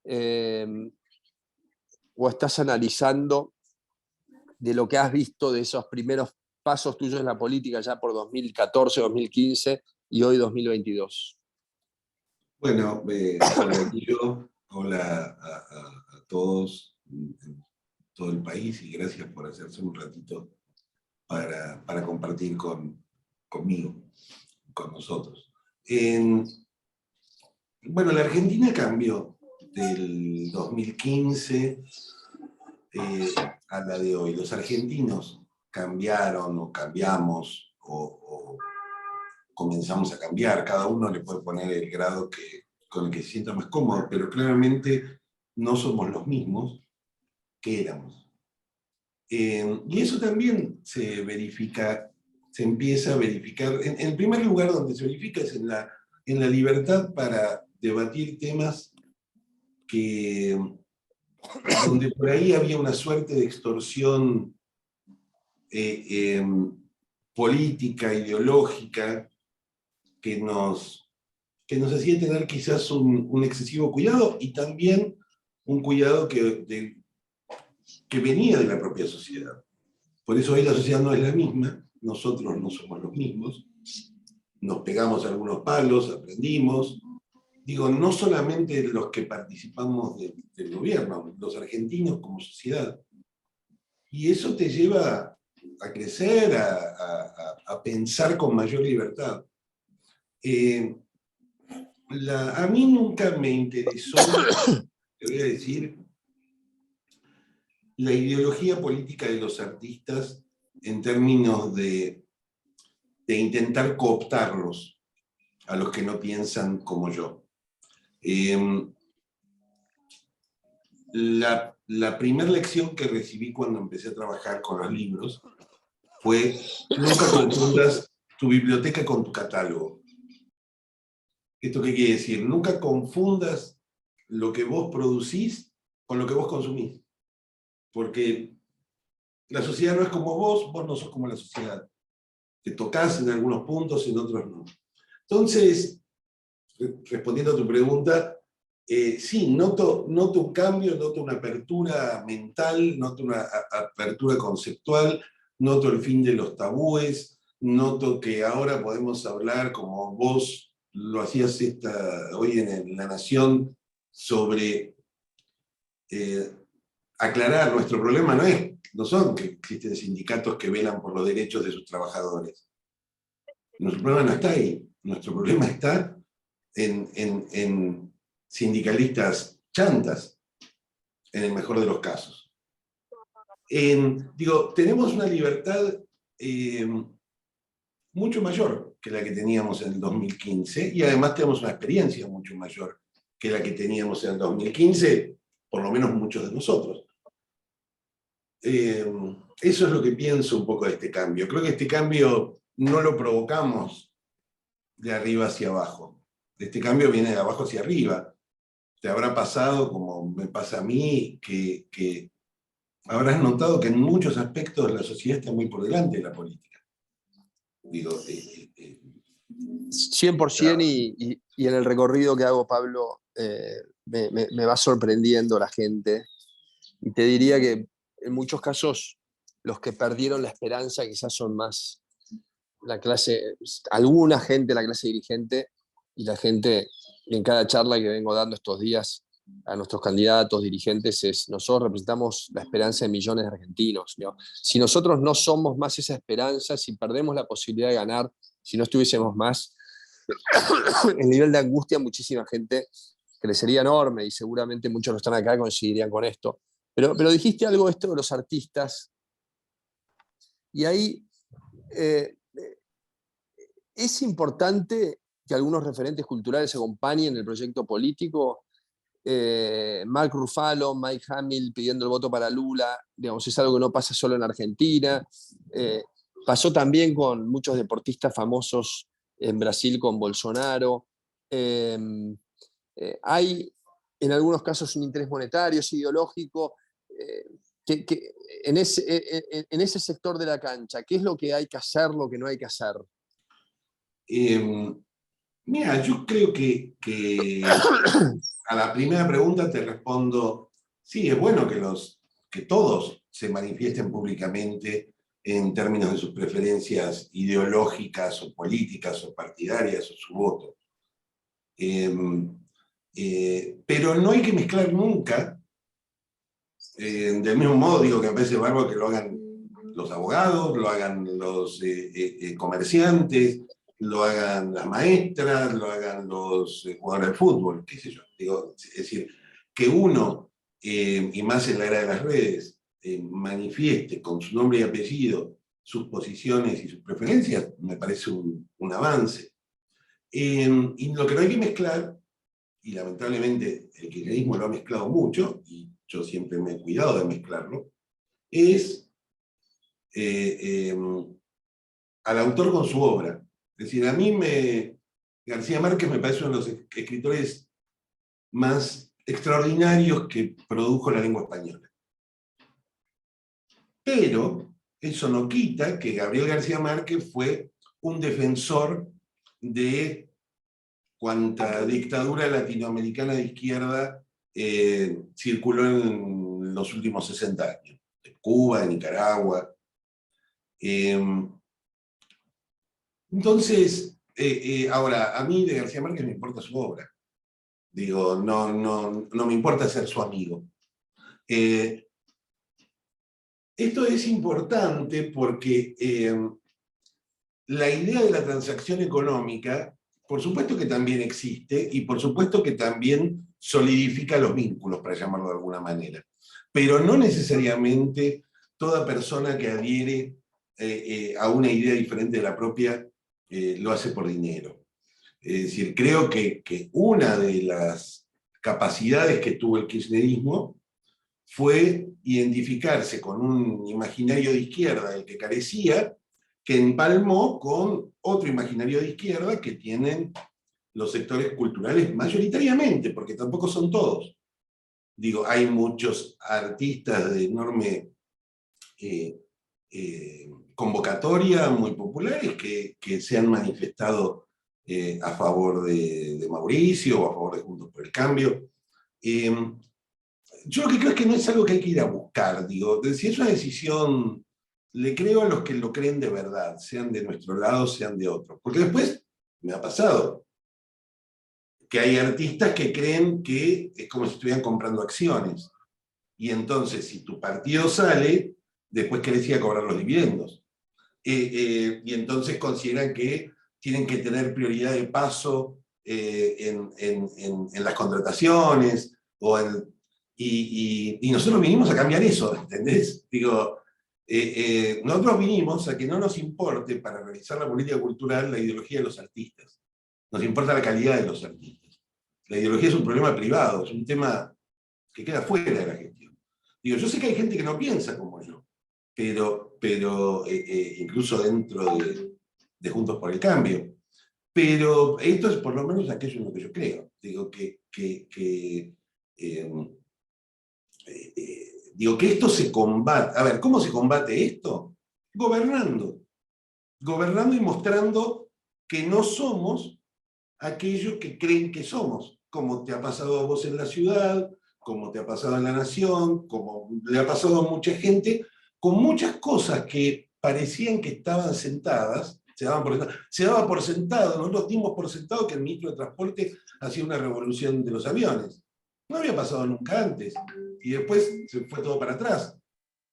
eh, o estás analizando de lo que has visto de esos primeros pasos tuyos en la política ya por 2014, 2015 y hoy 2022? Bueno, hola Guido, hola a todos en todo el país y gracias por hacerse un ratito para compartir conmigo, con nosotros. Bueno, la Argentina cambió del 2015 a la de hoy. Los argentinos cambiaron o cambiamos o comenzamos a cambiar. Cada uno le puede poner el grado con el que se sienta más cómodo, pero claramente no somos los mismos que éramos. Y eso también se verifica, se empieza a verificar. En primer lugar, donde se verifica es en la libertad para debatir temas donde por ahí había una suerte de extorsión política, ideológica, que nos hacía tener quizás un excesivo cuidado y también un cuidado que venía de la propia sociedad. Por eso hoy la sociedad no es la misma, nosotros no somos los mismos, nos pegamos algunos palos, aprendimos. Digo, no solamente los que participamos del gobierno, los argentinos como sociedad. Y eso te lleva a crecer, a pensar con mayor libertad. A mí nunca me interesó, te voy a decir, la ideología política de los artistas en términos de intentar cooptarlos a los que no piensan como yo. La primera lección que recibí cuando empecé a trabajar con los libros fue: nunca confundas tu biblioteca con tu catálogo. ¿Esto qué quiere decir? Nunca confundas lo que vos producís con lo que vos consumís. Porque la sociedad no es como vos no sos como la sociedad. Te tocás en algunos puntos, en otros no. Entonces, respondiendo a tu pregunta, sí, noto un cambio, noto una apertura mental, noto una apertura conceptual, noto el fin de los tabúes, noto que ahora podemos hablar, como vos lo hacías hoy en La Nación, sobre aclarar, nuestro problema no son que existen sindicatos que velan por los derechos de sus trabajadores. Nuestro problema no está ahí, nuestro problema está en sindicalistas chantas, en el mejor de los casos. Tenemos una libertad mucho mayor que la que teníamos en el 2015, y además tenemos una experiencia mucho mayor que la que teníamos en el 2015, por lo menos muchos de nosotros. Eso es lo que pienso un poco de este cambio. Creo que este cambio no lo provocamos de arriba hacia abajo. Este cambio viene de abajo hacia arriba. Te habrá pasado, como me pasa a mí, que habrás notado que en muchos aspectos la sociedad está muy por delante de la política. Digo, 100%, y en el recorrido que hago, Pablo, me va sorprendiendo la gente. Y te diría que en muchos casos los que perdieron la esperanza quizás son más la clase, alguna gente, la clase dirigente, y la gente, en cada charla que vengo dando estos días a nuestros candidatos, dirigentes, nosotros representamos la esperanza de millones de argentinos, ¿no? Si nosotros no somos más esa esperanza, si perdemos la posibilidad de ganar, si no estuviésemos más, el nivel de angustia a muchísima gente crecería enorme, y seguramente muchos que están acá coincidirían con esto. Pero dijiste algo esto de los artistas, y ahí es importante que algunos referentes culturales acompañen el proyecto político. Mark Ruffalo, Mike Hamill pidiendo el voto para Lula, digamos, es algo que no pasa solo en Argentina. Pasó también con muchos deportistas famosos en Brasil, con Bolsonaro. Hay en algunos casos un interés monetario, es ideológico. Que en ese sector de la cancha, ¿qué es lo que hay que hacer, lo que no hay que hacer? Mira, yo creo que a la primera pregunta te respondo, sí, es bueno que todos se manifiesten públicamente en términos de sus preferencias ideológicas o políticas o partidarias o su voto. Pero no hay que mezclar nunca, del mismo modo digo que me parece bárbaro que lo hagan los abogados, lo hagan los comerciantes, lo hagan las maestras, lo hagan los jugadores de fútbol, qué sé yo. Digo, es decir, que uno, y más en la era de las redes, manifieste con su nombre y apellido sus posiciones y sus preferencias, me parece un avance. Y lo que no hay que mezclar, y lamentablemente el kirchnerismo lo ha mezclado mucho, y yo siempre me he cuidado de mezclarlo, es al autor con su obra. Es decir, García Márquez me parece uno de los escritores más extraordinarios que produjo la lengua española. Pero eso no quita que Gabriel García Márquez fue un defensor de cuanta dictadura latinoamericana de izquierda circuló en los últimos 60 años. De Cuba, de Nicaragua. Entonces, ahora, a mí de García Márquez me importa su obra. Digo, no me importa ser su amigo. Esto es importante porque la idea de la transacción económica, por supuesto que también existe y por supuesto que también solidifica los vínculos, para llamarlo de alguna manera. Pero no necesariamente toda persona que adhiere a una idea diferente de la propia lo hace por dinero. Es decir, creo que una de las capacidades que tuvo el kirchnerismo fue identificarse con un imaginario de izquierda del que carecía, que empalmó con otro imaginario de izquierda que tienen los sectores culturales mayoritariamente, porque tampoco son todos. Digo, hay muchos artistas de enorme convocatoria, muy populares, que se han manifestado a favor de Mauricio o a favor de Juntos por el Cambio. Yo lo que creo es que no es algo que hay que ir a buscar, digo, si es una decisión, le creo a los que lo creen de verdad, sean de nuestro lado, sean de otro. Porque después me ha pasado que hay artistas que creen que es como si estuvieran comprando acciones. Y entonces, si tu partido sale, después querés ir a cobrar los dividendos. Y entonces consideran que tienen que tener prioridad de paso en las contrataciones, y nosotros vinimos a cambiar eso, ¿entendés? Digo, nosotros vinimos a que no nos importe para realizar la política cultural la ideología de los artistas. Nos importa la calidad de los artistas. La ideología es un problema privado, es un tema que queda fuera de la gestión. Digo, yo sé que hay gente que no piensa como yo, pero incluso dentro de Juntos por el Cambio. Pero esto es por lo menos aquello en lo que yo creo. Digo digo que esto se combate. A ver, ¿cómo se combate esto? Gobernando. Gobernando y mostrando que no somos aquellos que creen que somos, como te ha pasado a vos en la ciudad, como te ha pasado en la nación, como le ha pasado a mucha gente, con muchas cosas que parecían que estaban sentadas, se daba por sentado, nosotros dimos por sentado que el ministro de Transporte hacía una revolución de los aviones. No había pasado nunca antes, y después se fue todo para atrás.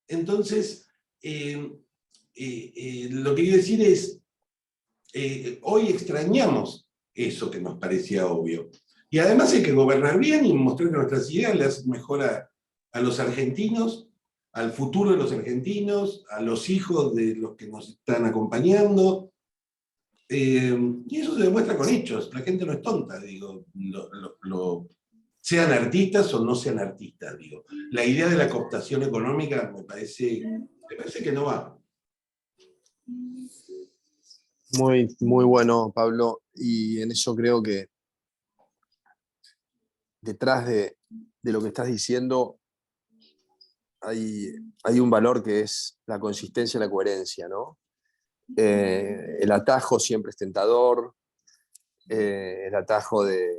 Entonces, lo que quiero decir es, hoy extrañamos eso que nos parecía obvio. Y además hay que gobernar bien y mostrar que nuestras ideas le hacen mejor a los argentinos, al futuro de los argentinos, a los hijos de los que nos están acompañando. Y eso se demuestra con hechos. La gente no es tonta, digo. Sean artistas o no sean artistas, digo. La idea de la cooptación económica me parece que no va. Muy, muy bueno, Pablo. Y en eso creo que detrás de lo que estás diciendo hay un valor que es la consistencia y la coherencia, ¿no? El atajo siempre es tentador, el atajo de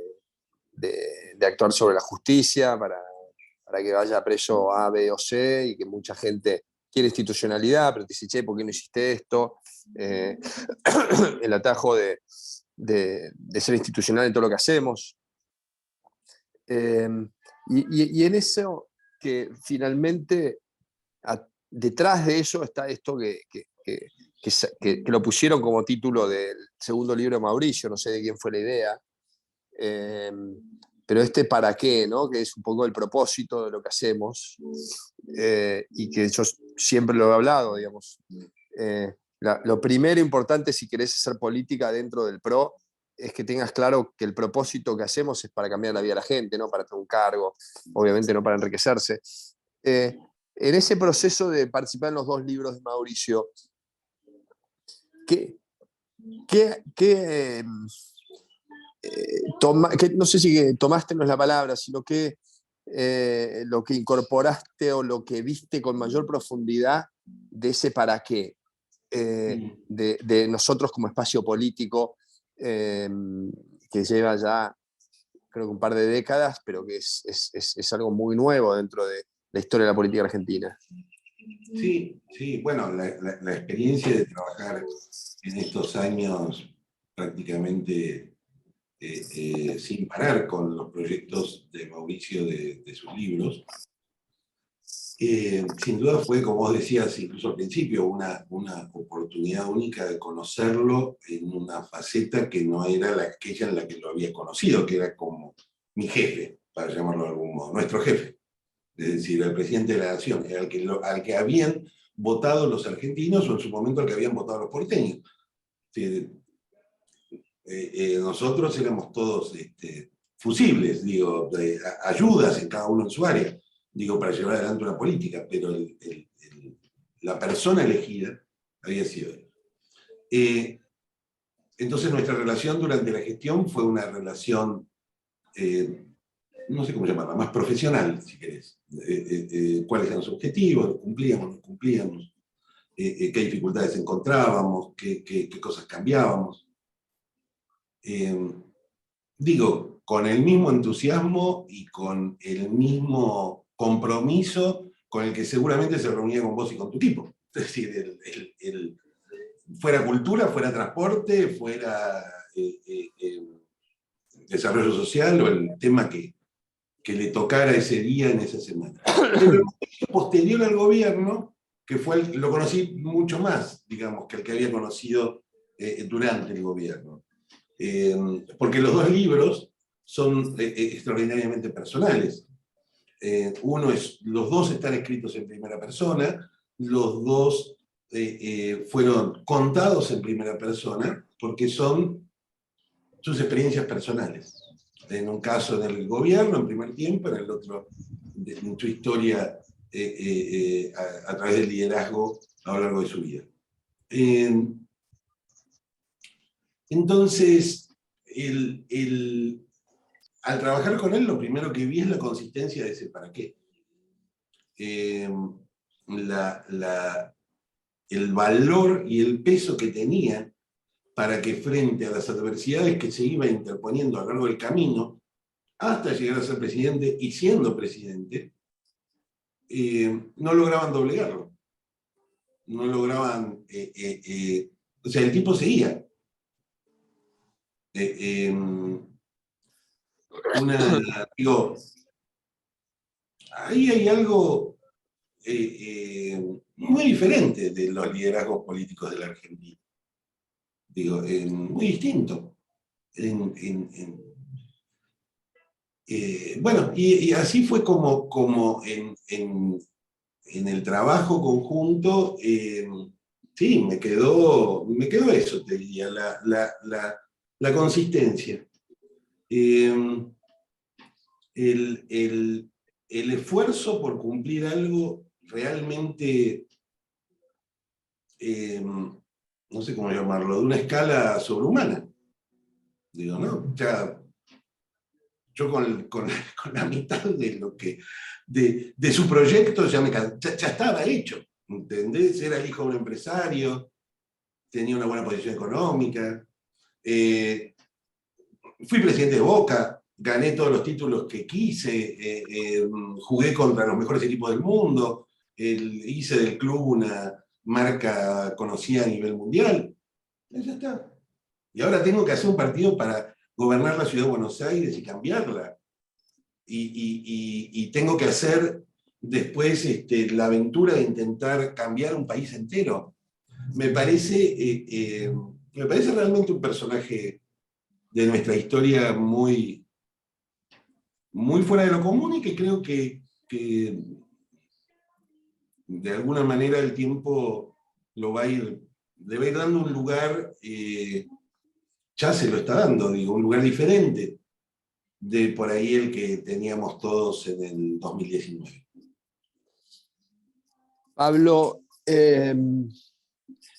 de actuar sobre la justicia para que vaya preso A, B o C, y que mucha gente quiere institucionalidad, pero te dice, che, ¿por qué no hiciste esto? El atajo de ser institucional en todo lo que hacemos. Y en eso que finalmente detrás de eso está esto que lo pusieron como título del segundo libro de Mauricio, no sé de quién fue la idea, pero para qué, ¿no? Que es un poco el propósito de lo que hacemos, y que yo siempre lo he hablado, digamos. Lo primero importante si querés hacer política dentro del PRO es que tengas claro que el propósito que hacemos es para cambiar la vida de la gente, no para tener un cargo, obviamente no para enriquecerse. En ese proceso de participar en los 2 libros de Mauricio, ¿qué no sé si tomaste no es la palabra, sino que lo que incorporaste o lo que viste con mayor profundidad de ese para qué, de nosotros como espacio político, que lleva ya creo que un par de décadas, pero que es algo muy nuevo dentro de la historia de la política argentina? Sí, sí, bueno, la experiencia de trabajar en estos años prácticamente sin parar con los proyectos de Mauricio de sus libros, sin duda fue, como vos decías incluso al principio, una oportunidad única de conocerlo en una faceta que no era aquella en la que lo había conocido, que era como mi jefe, para llamarlo de algún modo, nuestro jefe. Es decir, el presidente de la nación, al que habían votado los argentinos o en su momento al que habían votado los porteños. Nosotros éramos todos fusibles, digo, ayudas en cada uno en su área, digo, para llevar adelante una política, pero la persona elegida había sido él. Entonces nuestra relación durante la gestión fue una relación, no sé cómo llamarla, más profesional, si querés. ¿Cuáles eran los objetivos? ¿Cumplíamos? ¿No cumplíamos? ¿Qué dificultades encontrábamos? ¿Qué cosas cambiábamos? Digo, con el mismo entusiasmo y con el mismo compromiso con el que seguramente se reunía con vos y con tu equipo. Es decir, fuera cultura, fuera transporte, fuera desarrollo social o el tema que le tocara ese día en esa semana. Pero posterior al gobierno, que lo conocí mucho más, digamos, que el que había conocido durante el gobierno. Porque los 2 libros son extraordinariamente personales. Los 2 están escritos en primera persona, los 2 fueron contados en primera persona, porque son sus experiencias personales. En un caso en el gobierno, en primer tiempo, en el otro, en su historia a través del liderazgo a lo largo de su vida. Entonces, al trabajar con él, lo primero que vi es la consistencia de ese para qué. El valor y el peso que tenía para que frente a las adversidades que se iba interponiendo a lo largo del camino, hasta llegar a ser presidente y siendo presidente, no lograban doblegarlo. No lograban... o sea, el tipo seguía. Digo, ahí hay algo muy diferente de los liderazgos políticos de la Argentina. Digo, muy distinto. Bueno, y así fue como en el trabajo conjunto, sí, me quedó eso, te diría, la consistencia. El esfuerzo por cumplir algo realmente, no sé cómo llamarlo, de una escala sobrehumana. Digo, ¿no? Ya, yo con la mitad de su proyecto ya estaba hecho, ¿entendés? Era el hijo de un empresario, tenía una buena posición económica, fui presidente de Boca, gané todos los títulos que quise, jugué contra los mejores equipos del mundo, hice del club una marca conocida a nivel mundial. Y ya está. Y ahora tengo que hacer un partido para gobernar la ciudad de Buenos Aires y cambiarla. Y tengo que hacer después la aventura de intentar cambiar un país entero. Me parece realmente un personaje de nuestra historia muy, muy fuera de lo común y que creo que de alguna manera el tiempo le va a ir dando un lugar, ya se lo está dando, digo, un lugar diferente de por ahí el que teníamos todos en el 2019. Pablo,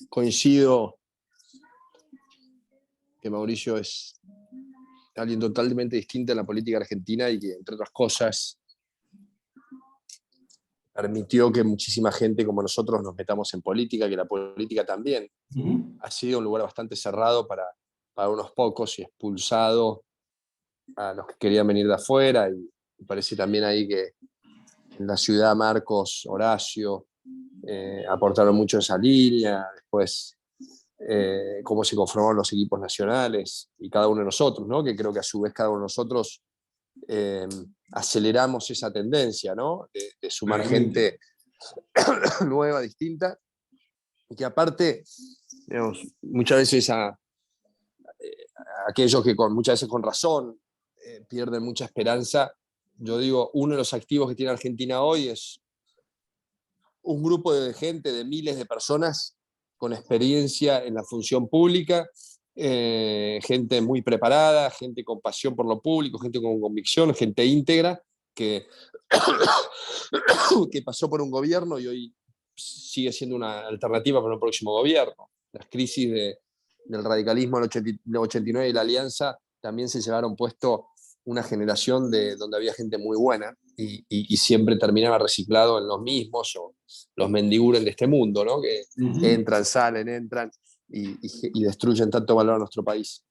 coincido que Mauricio es alguien totalmente distinto en la política argentina y que, entre otras cosas, permitió que muchísima gente como nosotros nos metamos en política, que la política también ha sido un lugar bastante cerrado para unos pocos y expulsado a los que querían venir de afuera. Y parece también ahí que en la ciudad Marcos, Horacio, aportaron mucho esa línea. Después, cómo se conformaron los equipos nacionales y cada uno de nosotros, ¿no? Que creo que a su vez cada uno de nosotros aceleramos esa tendencia, ¿no? De sumar gente nueva, distinta, y que aparte, digamos, muchas veces aquellos que muchas veces con razón pierden mucha esperanza. Yo digo, uno de los activos que tiene Argentina hoy es un grupo de gente, de miles de personas con experiencia en la función pública, gente muy preparada, gente con pasión por lo público, gente con convicción, gente íntegra, que, que pasó por un gobierno y hoy sigue siendo una alternativa para un próximo gobierno. Las crisis del radicalismo del 89 y la Alianza también se llevaron puesto una generación donde había gente muy buena y siempre terminaba reciclado en los mismos o los mendiguren de este mundo, ¿no? Que entran, salen, entran y destruyen tanto valor a nuestro país.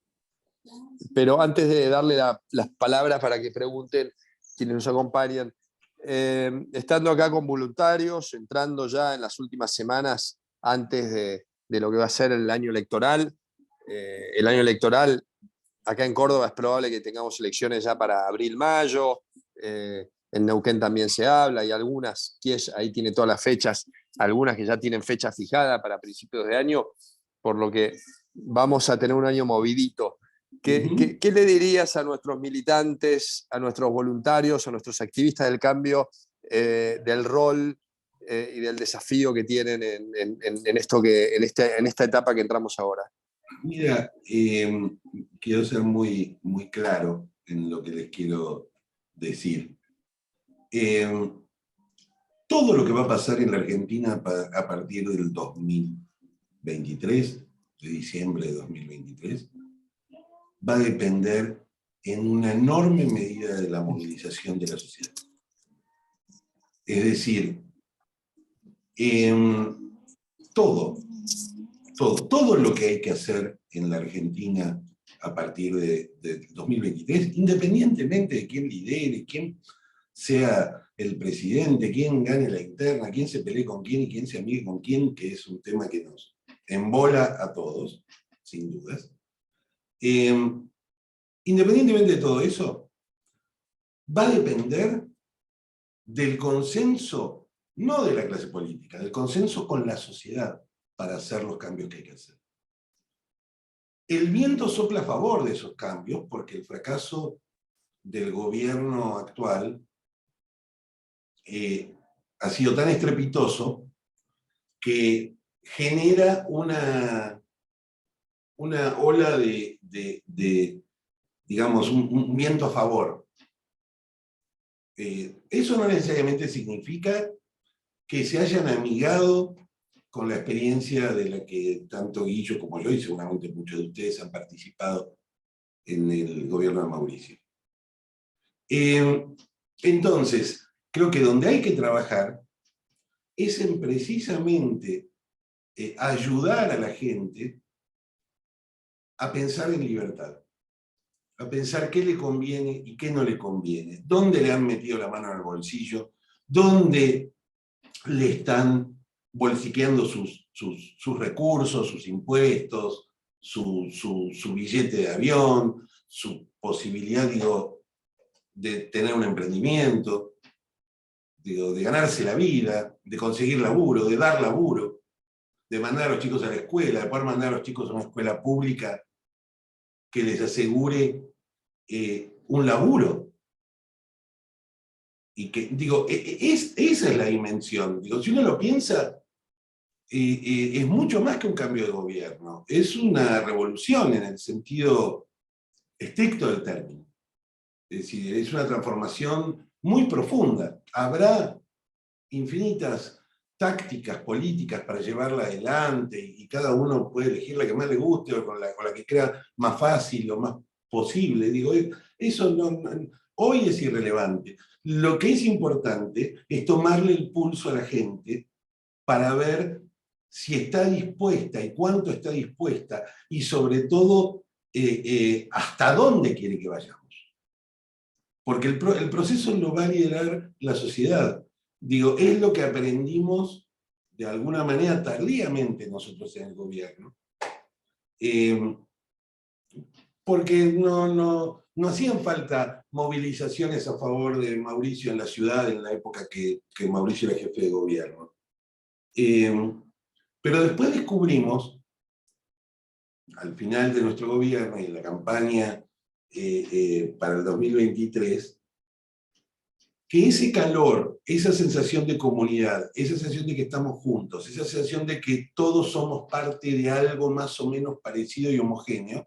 Pero antes de darle las palabras para que pregunten quienes nos acompañan, estando acá con voluntarios, entrando ya en las últimas semanas antes de lo que va a ser el año electoral. El año electoral acá en Córdoba es probable que tengamos elecciones ya para abril, mayo. En Neuquén también se habla, y algunas, ahí tiene todas las fechas, algunas que ya tienen fecha fijada para principios de año, por lo que vamos a tener un año movidito. ¿Qué le dirías a nuestros militantes, a nuestros voluntarios, a nuestros activistas del cambio, del rol y del desafío que tienen en esta etapa que entramos ahora? Mira, quiero ser muy, muy claro en lo que les quiero decir. Todo lo que va a pasar en la Argentina a partir del 2023, de diciembre de 2023, va a depender en una enorme medida de la movilización de la sociedad. Es decir, todo lo que hay que hacer en la Argentina a partir de 2023, independientemente de quién lidere, quién sea el presidente, quién gane la interna, quién se pelee con quién y quién se amigue con quién, que es un tema que nos embola a todos, sin dudas. Independientemente de todo eso, va a depender del consenso, no de la clase política, del consenso con la sociedad para hacer los cambios que hay que hacer. El viento sopla a favor de esos cambios porque el fracaso del gobierno actual ha sido tan estrepitoso que genera una ola de digamos, un viento a favor. Eso no necesariamente significa que se hayan amigado con la experiencia de la que tanto Guillo como yo, y seguramente muchos de ustedes han participado en el gobierno de Mauricio. Entonces, creo que donde hay que trabajar es en precisamente ayudar a la gente a pensar en libertad, a pensar qué le conviene y qué no le conviene, dónde le han metido la mano en el bolsillo, dónde le están bolsiqueando sus recursos, sus impuestos, su billete de avión, su posibilidad, digo, de tener un emprendimiento, digo, de ganarse la vida, de conseguir laburo, de dar laburo, de mandar a los chicos a la escuela, de poder mandar a los chicos a una escuela pública que les asegure un laburo. Y que, digo, esa es la dimensión. Digo, si uno lo piensa, es mucho más que un cambio de gobierno. Es una revolución en el sentido estricto del término. Es decir, es una transformación muy profunda. Habrá infinitas tácticas políticas para llevarla adelante y cada uno puede elegir la que más le guste o con la que crea más fácil o más posible. Digo, eso hoy es irrelevante. Lo que es importante es tomarle el pulso a la gente para ver si está dispuesta y cuánto está dispuesta y sobre todo hasta dónde quiere que vayamos. Porque el proceso lo va a liderar la sociedad. Digo, es lo que aprendimos de alguna manera tardíamente nosotros en el gobierno. Porque no hacían falta movilizaciones a favor de Mauricio en la ciudad en la época que Mauricio era jefe de gobierno. Pero después descubrimos, al final de nuestro gobierno y en la campaña para el 2023, que ese calor, esa sensación de comunidad, esa sensación de que estamos juntos, esa sensación de que todos somos parte de algo más o menos parecido y homogéneo,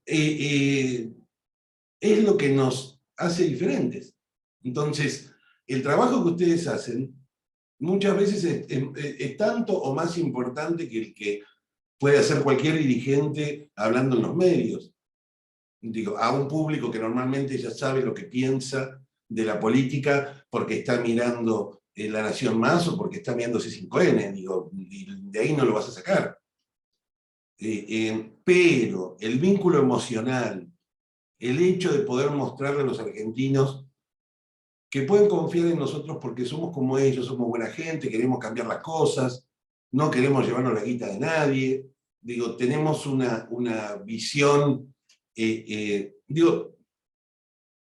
es lo que nos hace diferentes. Entonces, el trabajo que ustedes hacen muchas veces es tanto o más importante que el que puede hacer cualquier dirigente hablando en los medios. Digo, a un público que normalmente ya sabe lo que piensa de la política porque está mirando La Nación Más o porque está mirando C5N, digo, de ahí no lo vas a sacar. Pero el vínculo emocional, el hecho de poder mostrarle a los argentinos que pueden confiar en nosotros porque somos como ellos, somos buena gente, queremos cambiar las cosas, no queremos llevarnos la guita de nadie, digo, tenemos una visión, digo,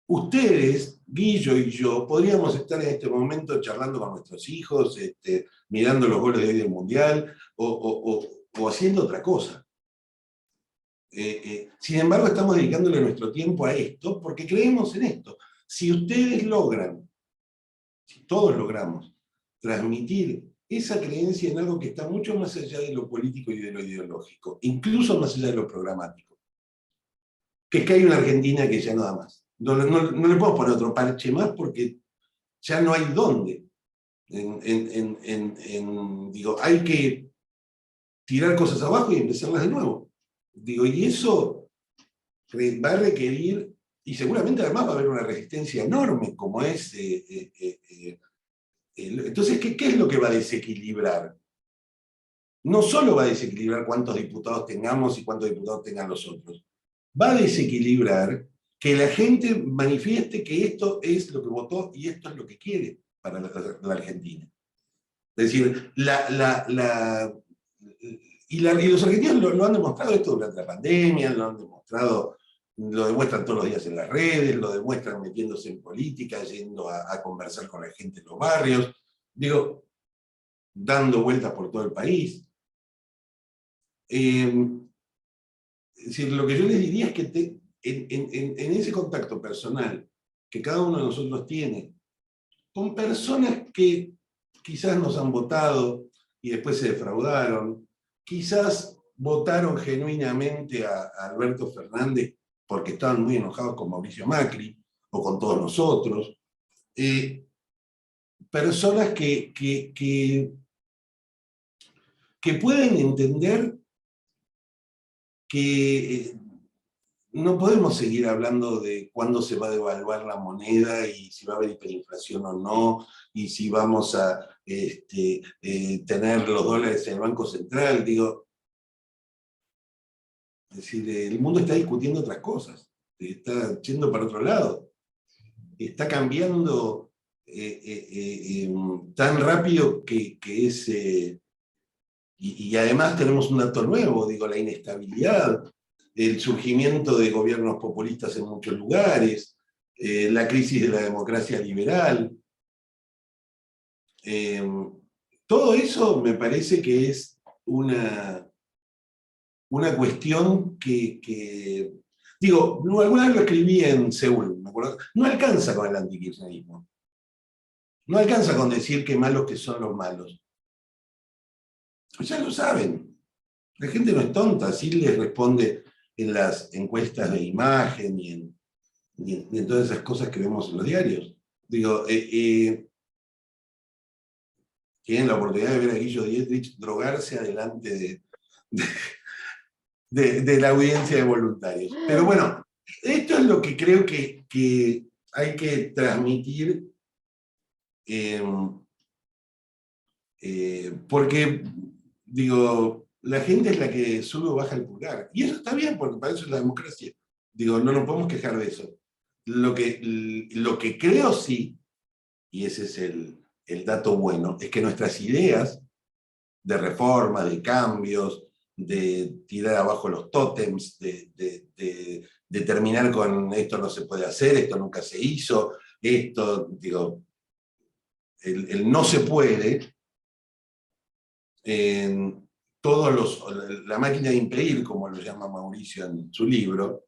ustedes, Guillo y yo, podríamos estar en este momento charlando con nuestros hijos, mirando los goles de hoy del Mundial, o haciendo otra cosa. Sin embargo, estamos dedicándole nuestro tiempo a esto porque creemos en esto. Si ustedes logran, si todos logramos, transmitir esa creencia en algo que está mucho más allá de lo político y de lo ideológico, incluso más allá de lo programático, que es que hay una Argentina que ya no da más. No le podemos poner otro parche más porque ya no hay dónde. Digo, hay que tirar cosas abajo y empezarlas de nuevo. Digo, y eso va a requerir, y seguramente además va a haber una resistencia enorme, como es... entonces, ¿qué es lo que va a desequilibrar? No solo va a desequilibrar cuántos diputados tengamos y cuántos diputados tengan los otros. Va a desequilibrar que la gente manifieste que esto es lo que votó y esto es lo que quiere para la Argentina. Es decir, y los argentinos lo han demostrado esto durante la pandemia, lo han demostrado, lo demuestran todos los días en las redes, lo demuestran metiéndose en política, yendo a conversar con la gente en los barrios, digo, dando vueltas por todo el país. Es decir, lo que yo les diría es que en ese contacto personal que cada uno de nosotros tiene, con personas que quizás nos han votado y después se defraudaron, quizás votaron genuinamente a Alberto Fernández porque estaban muy enojados con Mauricio Macri o con todos nosotros, personas que pueden entender que no podemos seguir hablando de cuándo se va a devaluar la moneda y si va a haber hiperinflación o no, y si vamos a tener los dólares en el Banco Central. Digo, Es decir, el mundo está discutiendo otras cosas, está yendo para otro lado, está cambiando tan rápido que es... y además tenemos un dato nuevo, digo, la inestabilidad, el surgimiento de gobiernos populistas en muchos lugares, la crisis de la democracia liberal. Todo eso me parece que es una cuestión digo, alguna vez lo escribí en Seúl, me acuerdo, no alcanza con el antikirchnerismo. No alcanza con decir qué malos que son los malos. Ya lo saben. La gente no es tonta, así les responde en las encuestas de imagen y en todas esas cosas que vemos en los diarios. Digo, tienen la oportunidad de ver a Guillo Dietrich drogarse adelante de la audiencia de voluntarios. Pero bueno, esto es lo que creo que hay que transmitir, porque, digo, la gente es la que sube o baja el pulgar. Y eso está bien, porque para eso es la democracia. Digo, no nos podemos quejar de eso. Lo que creo sí, y ese es el dato bueno, es que nuestras ideas de reforma, de cambios, de tirar abajo los tótems, de terminar con esto no se puede hacer, esto nunca se hizo, esto, digo, el no se puede, en la máquina de impedir, como lo llama Mauricio en su libro,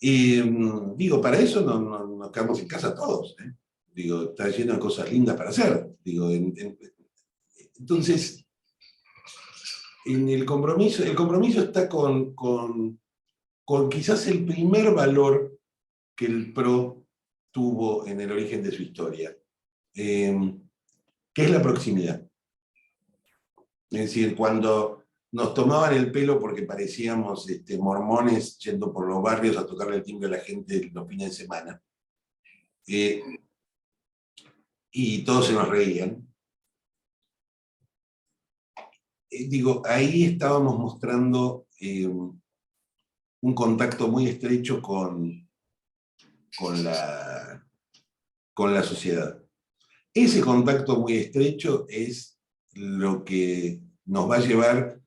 y digo, para eso nos quedamos en casa todos, ¿eh? Digo, está lleno de cosas lindas para hacer. Digo, entonces, el compromiso está con quizás el primer valor que el PRO tuvo en el origen de su historia, que es la proximidad. Es decir, cuando nos tomaban el pelo porque parecíamos mormones yendo por los barrios a tocarle el timbre a la gente los fines de semana, y todos se nos reían, digo, ahí estábamos mostrando un contacto muy estrecho con la sociedad. Ese contacto muy estrecho es lo que nos va a llevar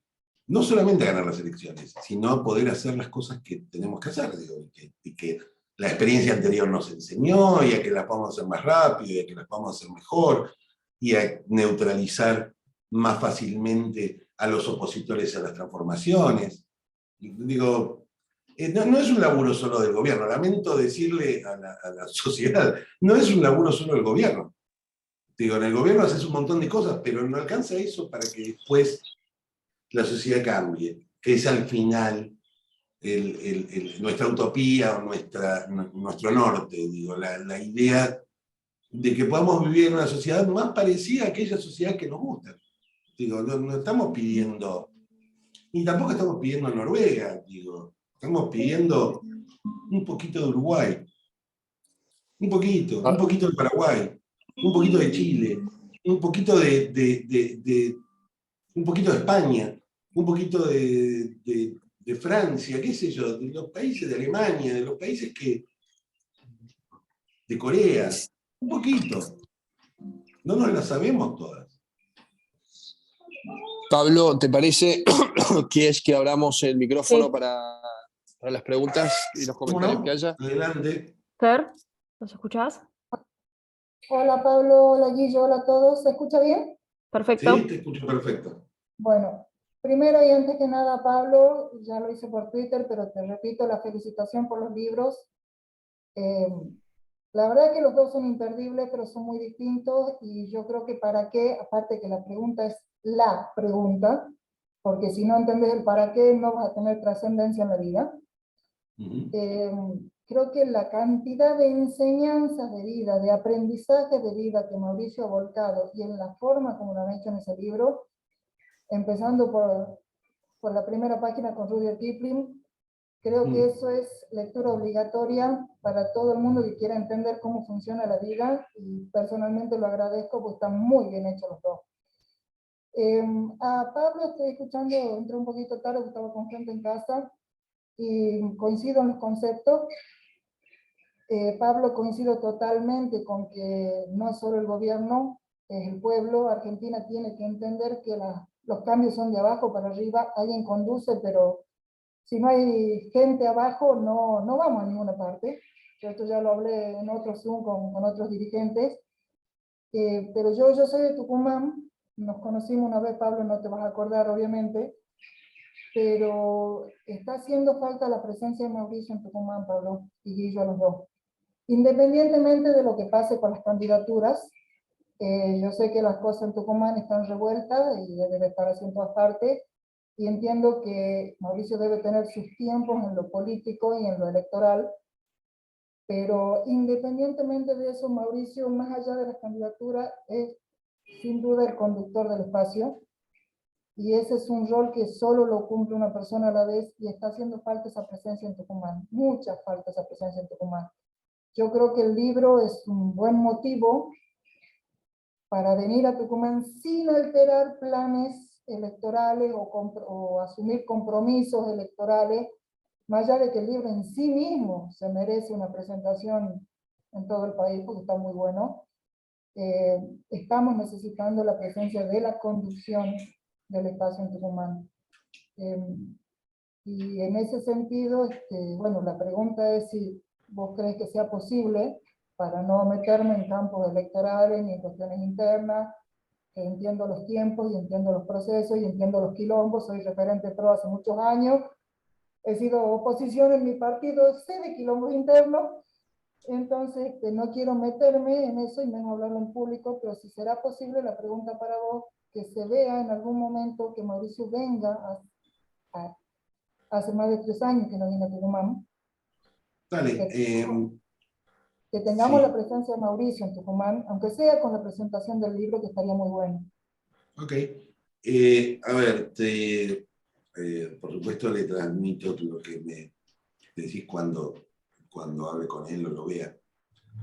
no solamente a ganar las elecciones, sino a poder hacer las cosas que tenemos que hacer, digo, y que la experiencia anterior nos enseñó, y a que las podamos hacer más rápido, y a que las podamos hacer mejor, y a neutralizar más fácilmente a los opositores a las transformaciones. Digo, no es un laburo solo del gobierno, lamento decirle a la sociedad, no es un laburo solo del gobierno. Digo, en el gobierno haces un montón de cosas, pero no alcanza eso para que después la sociedad cambie, que es al final nuestra utopía o nuestro norte, digo, la idea de que podamos vivir en una sociedad más parecida a aquella sociedad que nos gusta. Digo, no estamos pidiendo, ni tampoco estamos pidiendo Noruega, digo, estamos pidiendo un poquito de Uruguay, un poquito de Paraguay, un poquito de Chile, un poquito un poquito de España, un poquito de Francia, qué sé yo, de los países de Alemania, de los países de Corea, un poquito. No nos las sabemos todas. Pablo, ¿te parece que es que abramos el micrófono para las preguntas y los comentarios que haya? Adelante. Fer, ¿nos escuchás? Hola Pablo, hola Guillo, hola a todos. ¿Se escucha bien? Perfecto. Sí, te escucho perfecto. Bueno, primero y antes que nada, Pablo, ya lo hice por Twitter, pero te repito, la felicitación por los libros. La verdad que los dos son imperdibles, pero son muy distintos, y yo creo que para qué, aparte que la pregunta es la pregunta, porque si no entendés el para qué, no vas a tener trascendencia en la vida. Creo que la cantidad de enseñanzas de vida, de aprendizaje de vida que Mauricio ha volcado, y en la forma como lo han hecho en ese libro, empezando por la primera página con Rudyard Kipling, creo que eso es lectura obligatoria para todo el mundo que quiera entender cómo funciona la vida, y personalmente lo agradezco porque están muy bien hechos los dos. A Pablo estoy escuchando, entré un poquito tarde, estaba con gente en casa, y coincido en los conceptos. Pablo, coincido totalmente con que no es solo el gobierno, es el pueblo. Argentina tiene que entender que los cambios son de abajo para arriba, alguien conduce, pero si no hay gente abajo, no vamos a ninguna parte. Esto ya lo hablé en otro Zoom con otros dirigentes. Pero yo soy de Tucumán, nos conocimos una vez, Pablo, no te vas a acordar, obviamente, pero está haciendo falta la presencia de Mauricio en Tucumán, Pablo, y Guillo, a los dos. Independientemente de lo que pase con las candidaturas, yo sé que las cosas en Tucumán están revueltas y debe estar así en todas partes, y entiendo que Mauricio debe tener sus tiempos en lo político y en lo electoral, pero independientemente de eso, Mauricio, más allá de las candidaturas, es sin duda el conductor del espacio, y ese es un rol que solo lo cumple una persona a la vez, y está haciendo falta esa presencia en Tucumán, mucha falta esa presencia en Tucumán. Yo creo que el libro es un buen motivo para venir a Tucumán sin alterar planes electorales o asumir compromisos electorales, más allá de que el libro en sí mismo se merece una presentación en todo el país porque está muy bueno. Estamos necesitando la presencia de la conducción del espacio en Tucumán. Y en ese sentido, bueno, la pregunta es si vos crees que sea posible, para no meterme en campos electorales ni en cuestiones internas, que entiendo los tiempos y entiendo los procesos y entiendo los quilombos, soy referente PRO hace muchos años, he sido oposición en mi partido, sé de quilombos internos, entonces no quiero meterme en eso y menos hablarlo en público, pero si será posible, la pregunta para vos, que se vea en algún momento que Mauricio venga hace más de 3 años que no viene a Tucumán, Dale. que tengamos la Sí, presencia de Mauricio en Tucumán, aunque sea con la presentación del libro, que estaría muy bueno. ok. A ver, por supuesto le transmito lo que me decís cuando hable con él o lo vea.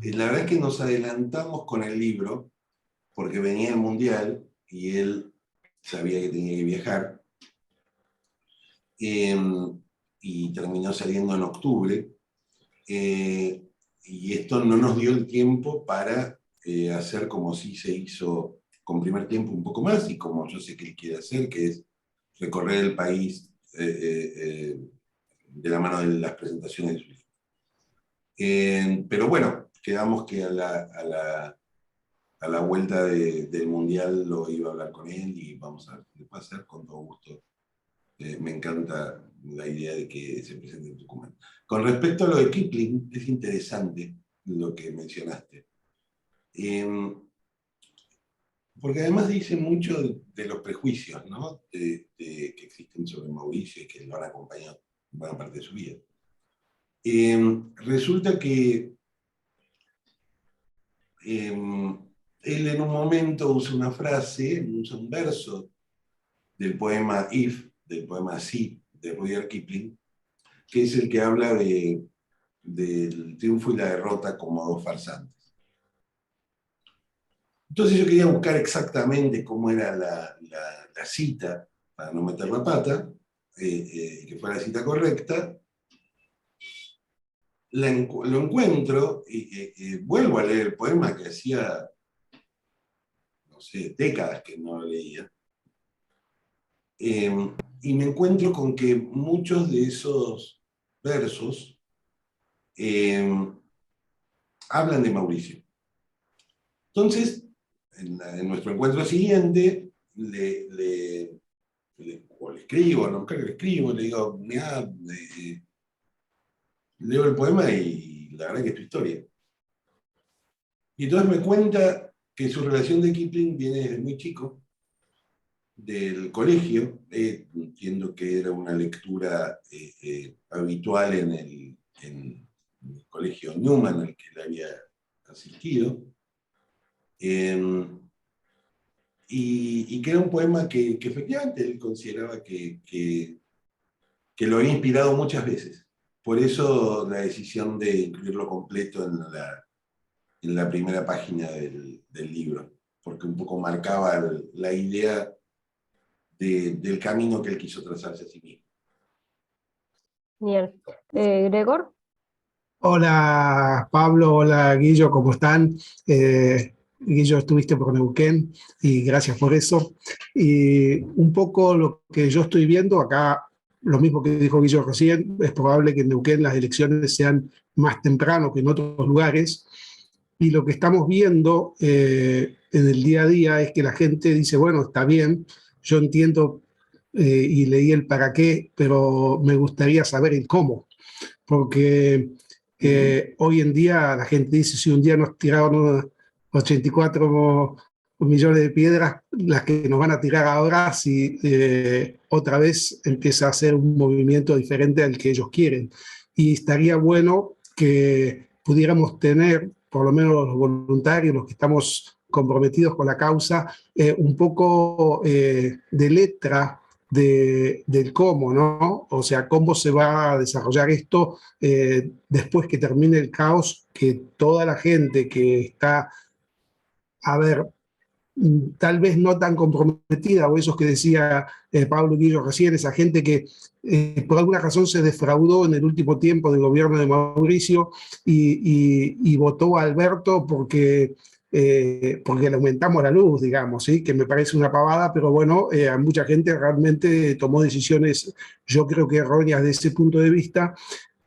La verdad es que nos adelantamos con el libro porque venía el Mundial y él sabía que tenía que viajar, y terminó saliendo en octubre, y esto no nos dio el tiempo para hacer como si se hizo con Primer Tiempo un poco más, y como yo sé que él quiere hacer, que es recorrer el país de la mano de las presentaciones de su libro. Pero bueno, quedamos que a la vuelta del Mundial lo iba a hablar con él y vamos a ver qué puede hacer con todo gusto. Me encanta la idea de que se presente en Tucumán. Con respecto a lo de Kipling, es interesante lo que mencionaste. Porque además dice mucho de los prejuicios, ¿no? Que existen sobre Mauricio y que lo han acompañado buena parte de su vida. Resulta que él en un momento usa una frase, usa un verso del poema If, del poema Sí, de Rudyard Kipling, que es el que habla del triunfo y la derrota como dos farsantes. Entonces yo quería buscar exactamente cómo era la cita, para no meter la pata, que fuera la cita correcta. Lo encuentro y vuelvo a leer el poema que hacía, no sé, décadas que no lo leía. Y me encuentro con que muchos de esos versos hablan de Mauricio. Entonces, en nuestro encuentro siguiente, le escribo, no creo que le escribo, le digo, mira, leo el poema y la verdad que es tu historia. Y entonces me cuenta que su relación de Kipling viene desde muy chico, del colegio. Entiendo que era una lectura habitual en el colegio Newman al que él había asistido. Y que era un poema que efectivamente él consideraba que lo había inspirado muchas veces. Por eso la decisión de incluirlo completo en la primera página del libro, porque un poco marcaba la idea del camino que él quiso trazarse a sí mismo. Bien. Gregor, Hola Pablo, hola Guillo, ¿cómo están? Guillo, estuviste por Neuquén y gracias por eso. Y un poco lo que yo estoy viendo acá, lo mismo que dijo Guillo recién, es probable que en Neuquén las elecciones sean más temprano que en otros lugares. Y lo que estamos viendo en el día a día es que la gente dice, bueno, está bien, yo entiendo y leí el para qué, pero me gustaría saber el cómo. Porque hoy en día la gente dice, si un día nos tiraron 84 millones de piedras, las que nos van a tirar ahora, si otra vez empieza a ser un movimiento diferente al que ellos quieren. Y estaría bueno que pudiéramos tener, por lo menos los voluntarios, los que estamos comprometidos con la causa, un poco de letra del cómo, ¿no? O sea, cómo se va a desarrollar esto después que termine el caos, que toda la gente que está, a ver, tal vez no tan comprometida, o esos que decía Pablo Guillo recién, esa gente que por alguna razón se defraudó en el último tiempo del gobierno de Mauricio y votó a Alberto porque le aumentamos la luz, digamos, ¿sí? Que me parece una pavada, pero bueno, a mucha gente realmente tomó decisiones, yo creo que erróneas de ese punto de vista.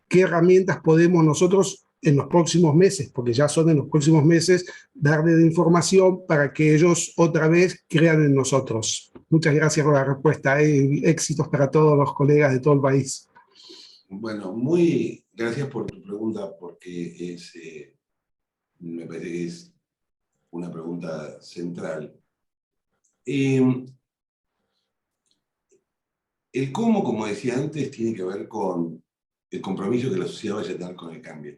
¿Qué herramientas podemos nosotros en los próximos meses, porque ya son en los próximos meses, darle de información para que ellos otra vez crean en nosotros? Muchas gracias por la respuesta. Éxitos para todos los colegas de todo el país. Bueno, muy gracias por tu pregunta, porque me parece que es una pregunta central. El cómo, como decía antes, tiene que ver con el compromiso que la sociedad vaya a tener con el cambio.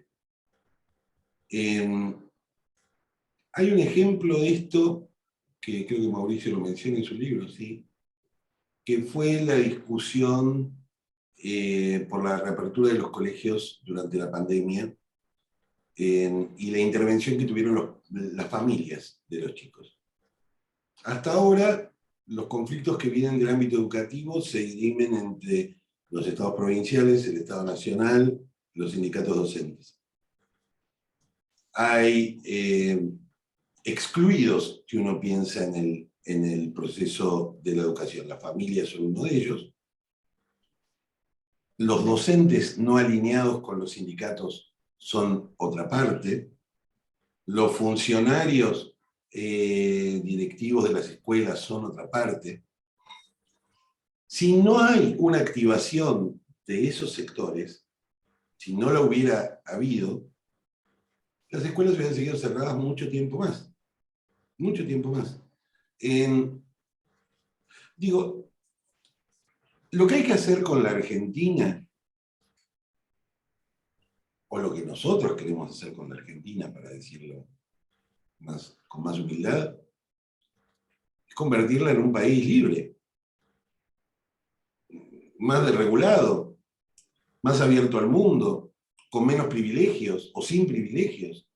Hay un ejemplo de esto, que creo que Mauricio lo menciona en su libro, ¿sí? Que fue la discusión por la reapertura de los colegios durante la pandemia y la intervención que tuvieron las familias de los chicos. Hasta ahora, los conflictos que vienen del ámbito educativo se dirimen entre los estados provinciales, el Estado Nacional, los sindicatos docentes. Hay excluidos que uno piensa en el proceso de la educación. Las familias son uno de ellos. Los docentes no alineados con los sindicatos son otra parte. Los funcionarios directivos de las escuelas son otra parte. Si no hay una activación de esos sectores, si no la hubiera habido, las escuelas hubieran seguido cerradas mucho tiempo más. Mucho tiempo más. Digo, lo que hay que hacer con la Argentina, o lo que nosotros queremos hacer con la Argentina, para decirlo con más humildad, es convertirla en un país libre, más desregulado, más abierto al mundo, con menos privilegios o sin privilegios,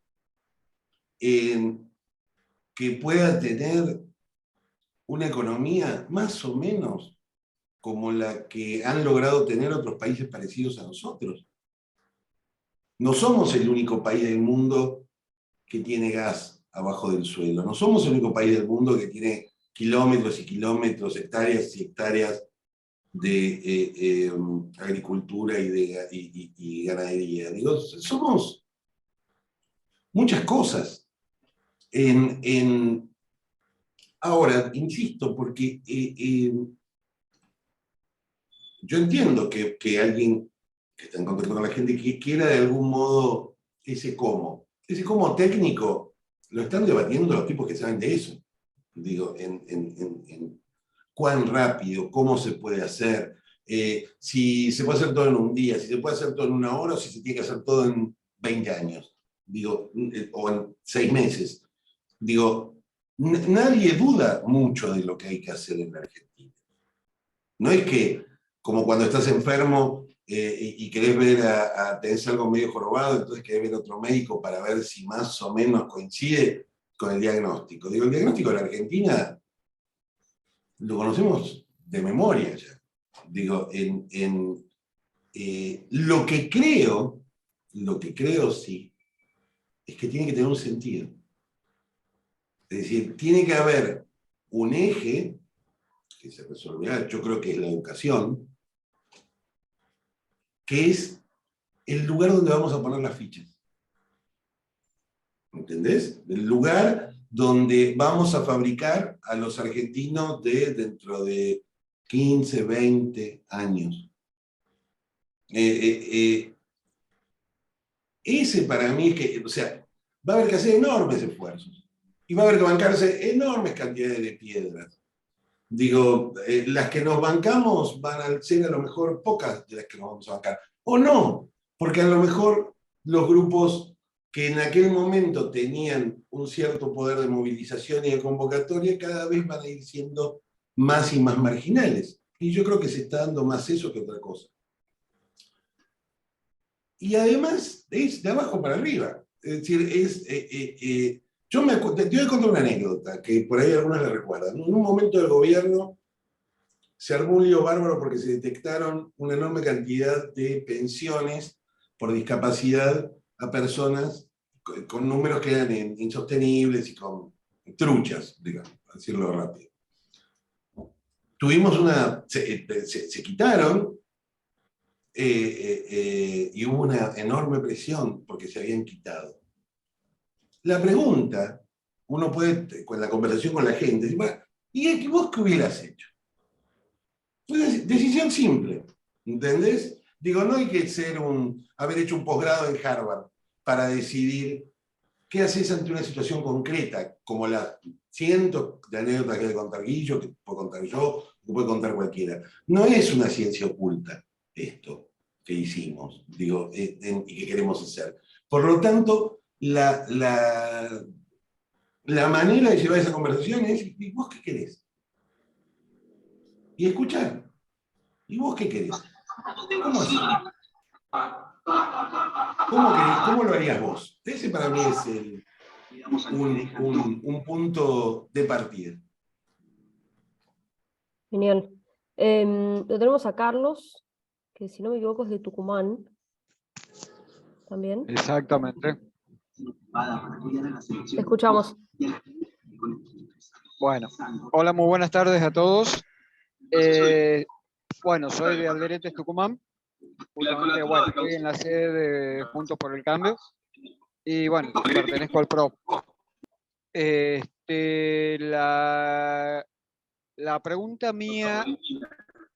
que pueda tener una economía más o menos como la que han logrado tener otros países parecidos a nosotros. No somos el único país del mundo que tiene gas abajo del suelo. No somos el único país del mundo que tiene kilómetros y kilómetros, hectáreas y hectáreas de agricultura y ganadería. Digo, somos muchas cosas. Ahora, insisto, porque yo entiendo que alguien que está en contacto con la gente que quiera de algún modo ese cómo. Ese cómo técnico lo están debatiendo los tipos que saben de eso. Digo, en cuán rápido, cómo se puede hacer, si se puede hacer todo en un día, si se puede hacer todo en una hora o si se tiene que hacer todo en 20 años, digo, o en 6 meses. Digo, nadie duda mucho de lo que hay que hacer en la Argentina. No es que, como cuando estás enfermo y querés ver tenés algo medio jorobado, entonces querés ver a otro médico para ver si más o menos coincide con el diagnóstico. Digo, el diagnóstico de la Argentina lo conocemos de memoria ya. Digo, lo que creo sí, es que tiene que tener un sentido. Es decir, tiene que haber un eje que se resolverá, yo creo que es la educación, que es el lugar donde vamos a poner las fichas. ¿Entendés? El lugar donde vamos a fabricar a los argentinos dentro de 15, 20 años. Ese para mí es que, o sea, va a haber que hacer enormes esfuerzos. Y va a haber que bancarse enormes cantidades de piedras. Digo, las que nos bancamos van a ser a lo mejor pocas de las que nos vamos a bancar. O no, porque a lo mejor los grupos que en aquel momento tenían un cierto poder de movilización y de convocatoria, cada vez van a ir siendo más y más marginales. Y yo creo que se está dando más eso que otra cosa. Y además es de abajo para arriba. Es decir, te voy a contar una anécdota, que por ahí algunos la recuerdan. En un momento del gobierno se armó un lío bárbaro porque se detectaron una enorme cantidad de pensiones por discapacidad a personas con números que eran insostenibles y con truchas, digamos, para decirlo rápido. Tuvimos se quitaron, y hubo una enorme presión porque se habían quitado. La pregunta, uno puede, con la conversación con la gente, decir, bueno, ¿y vos qué hubieras hecho? Una decisión simple, ¿entendés? Digo, no hay que haber hecho un posgrado en Harvard para decidir qué haces ante una situación concreta, como las cientos de anécdotas que hay que contar Guillo, que puedo contar yo, que puede contar cualquiera. No es una ciencia oculta esto que hicimos, digo, y que queremos hacer. Por lo tanto, la manera de llevar esa conversación es, ¿y vos qué querés? Y escuchar. ¿Y vos qué querés? ¿Cómo así? ¿Cómo lo harías vos? Ese para mí es un punto de partida. Genial. Lo tenemos a Carlos, que si no me equivoco es de Tucumán. También. Exactamente. Te escuchamos. Bueno, hola, muy buenas tardes a todos. Bueno, soy de Alderete, Tucumán. Justamente, bueno, estoy en la sede de Juntos por el Cambio. Y bueno, pertenezco al PRO. La pregunta mía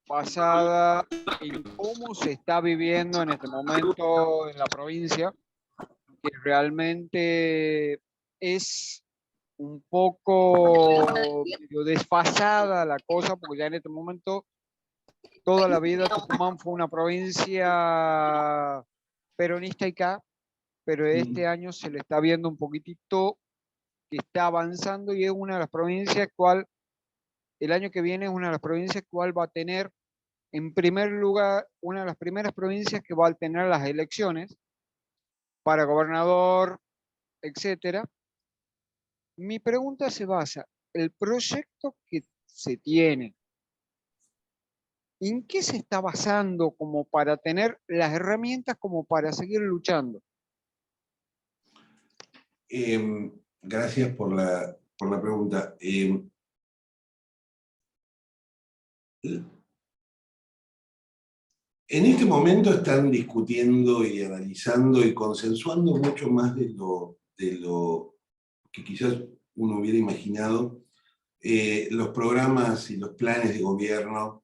basada en cómo se está viviendo en este momento en la provincia, que realmente es un poco desfasada la cosa, porque ya en este momento toda la vida Tucumán fue una provincia peronista y K, pero este año se le está viendo un poquitito que está avanzando y es una de las provincias el año que viene es una de las provincias cual va a tener, en primer lugar, una de las primeras provincias que va a tener las elecciones para gobernador, etcétera. Mi pregunta se basa, el proyecto que se tiene, ¿en qué se está basando como para tener las herramientas como para seguir luchando? Gracias por la pregunta. En este momento están discutiendo y analizando y consensuando mucho más de lo que quizás uno hubiera imaginado, los programas y los planes de gobierno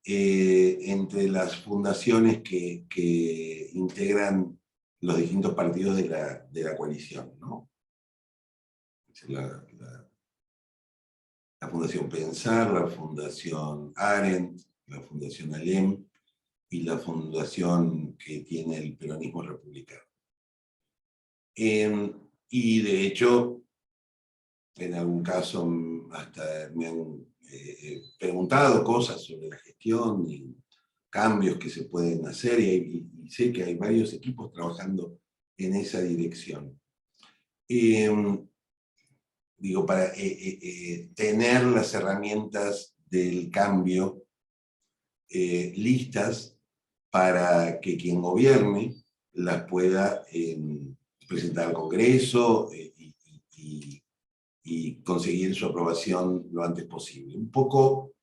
entre las fundaciones que integran los distintos partidos de la coalición, ¿no? La Fundación Pensar, la Fundación Arendt, la Fundación Alem y la fundación que tiene el peronismo republicano. Y de hecho, en algún caso hasta me han preguntado cosas sobre la gestión y cambios que se pueden hacer, y sé que hay varios equipos trabajando en esa dirección. Digo, para tener las herramientas del cambio listas para que quien gobierne las pueda presentar al Congreso y conseguir su aprobación lo antes posible. Un poco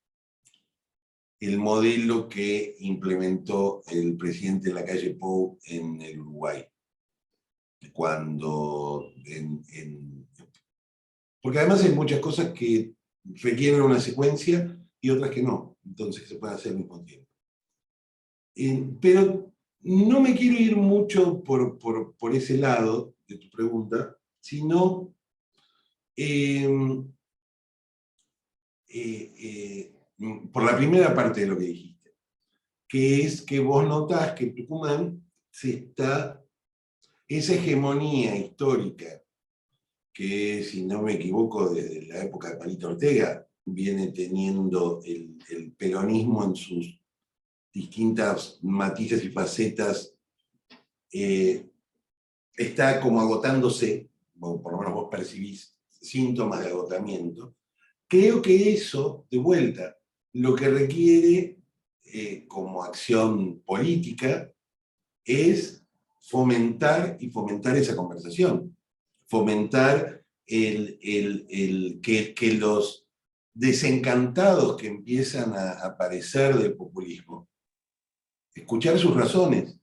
el modelo que implementó el presidente Lacalle Pou en el Uruguay. Porque además hay muchas cosas que requieren una secuencia y otras que no, entonces se puede hacer al mismo tiempo. Pero no me quiero ir mucho por ese lado de tu pregunta, sino por la primera parte de lo que dijiste, que es que vos notás que Tucumán esa hegemonía histórica que, si no me equivoco, desde la época de Palito Ortega, viene teniendo el peronismo en sus distintas matices y facetas, está como agotándose, o por lo menos vos percibís síntomas de agotamiento. Creo que eso, de vuelta, lo que requiere como acción política es fomentar esa conversación, fomentar que los desencantados que empiezan a aparecer del populismo, escuchar sus razones,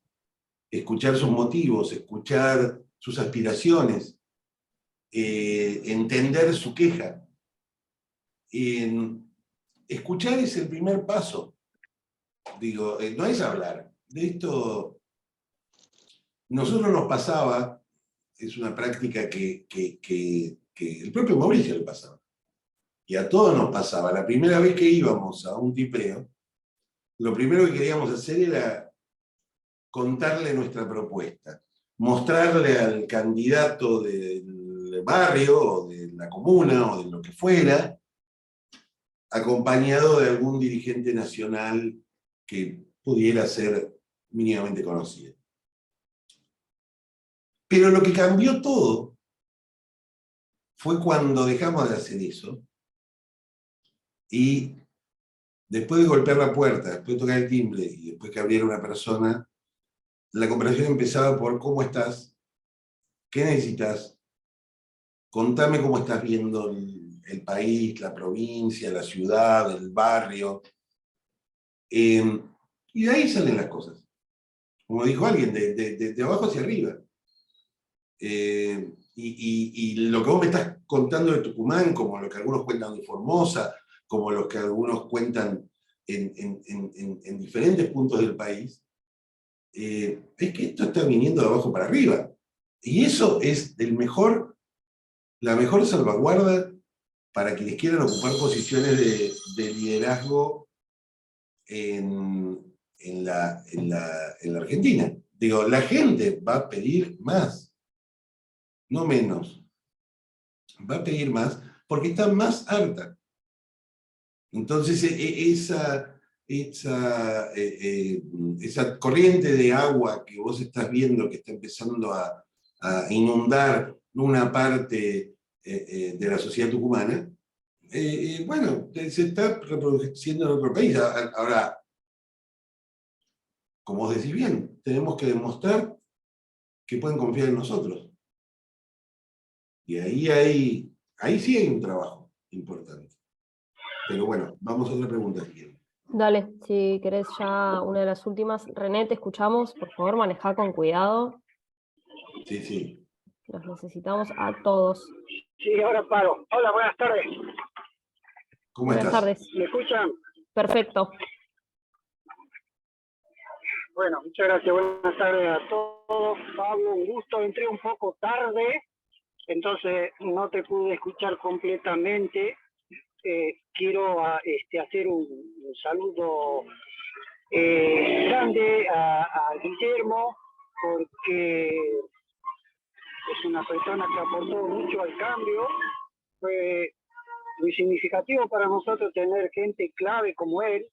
escuchar sus motivos, escuchar sus aspiraciones, entender su queja. Escuchar es el primer paso. Digo, no es hablar. De esto, nosotros nos pasaba, es una práctica que el propio Mauricio le pasaba. Y a todos nos pasaba. La primera vez que íbamos a un tipeo, lo primero que queríamos hacer era contarle nuestra propuesta, mostrarle al candidato del barrio, o de la comuna, o de lo que fuera, acompañado de algún dirigente nacional que pudiera ser mínimamente conocido. Pero lo que cambió todo fue cuando dejamos de hacer eso, y después de golpear la puerta, después de tocar el timbre, y después que abriera una persona, la conversación empezaba por ¿cómo estás? ¿Qué necesitas? Contame cómo estás viendo el país, la provincia, la ciudad, el barrio. Y de ahí salen las cosas. Como dijo alguien, de abajo hacia arriba. Y lo que vos me estás contando de Tucumán, como lo que algunos cuentan de Formosa, como lo que algunos cuentan en diferentes puntos del país, es que esto está viniendo de abajo para arriba. Y eso es la mejor salvaguarda para quienes quieran ocupar posiciones de liderazgo en la Argentina. Digo, la gente va a pedir más, no menos. Va a pedir más porque está más harta. Entonces, esa corriente de agua que vos estás viendo que está empezando a inundar una parte de la sociedad tucumana, bueno, se está reproduciendo en otro país. Ahora, como vos decís bien, tenemos que demostrar que pueden confiar en nosotros. Y ahí sí hay un trabajo importante. Pero bueno, vamos a otra pregunta si quieren. Dale, si querés ya una de las últimas. René, te escuchamos. Por favor, manejá con cuidado. Sí, sí. Los necesitamos a todos. Sí, ahora paro. Hola, buenas tardes. ¿Cómo Buenas estás? tardes. ¿Me escuchan? Perfecto. Bueno, muchas gracias. Buenas tardes a todos. Pablo, un gusto. Entré un poco tarde, entonces no te pude escuchar completamente. Quiero hacer un saludo grande a Guillermo, porque es una persona que aportó mucho al cambio. Fue muy significativo para nosotros tener gente clave como él.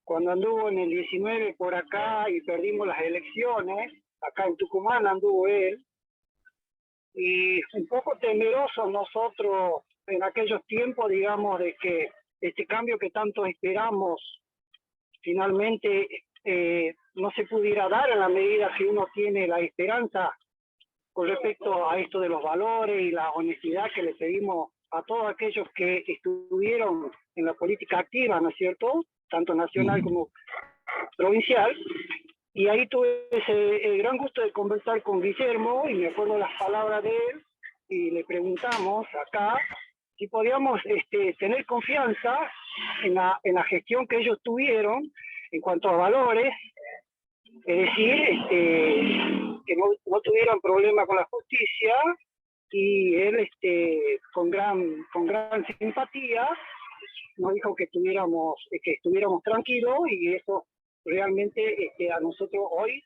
Cuando anduvo en el 19 por acá y perdimos las elecciones, acá en Tucumán anduvo él, y un poco temerosos nosotros en aquellos tiempos, digamos, de que este cambio que tanto esperamos finalmente no se pudiera dar en la medida que uno tiene la esperanza con respecto a esto de los valores y la honestidad que le pedimos a todos aquellos que estuvieron en la política activa, ¿no es cierto?, tanto nacional como provincial. Y ahí tuve el gran gusto de conversar con Guillermo, y me acuerdo las palabras de él, y le preguntamos acá si podíamos tener confianza en la gestión que ellos tuvieron en cuanto a valores, es decir, que no tuvieran problema con la justicia, y él con gran simpatía nos dijo que estuviéramos tranquilos, y eso realmente a nosotros hoy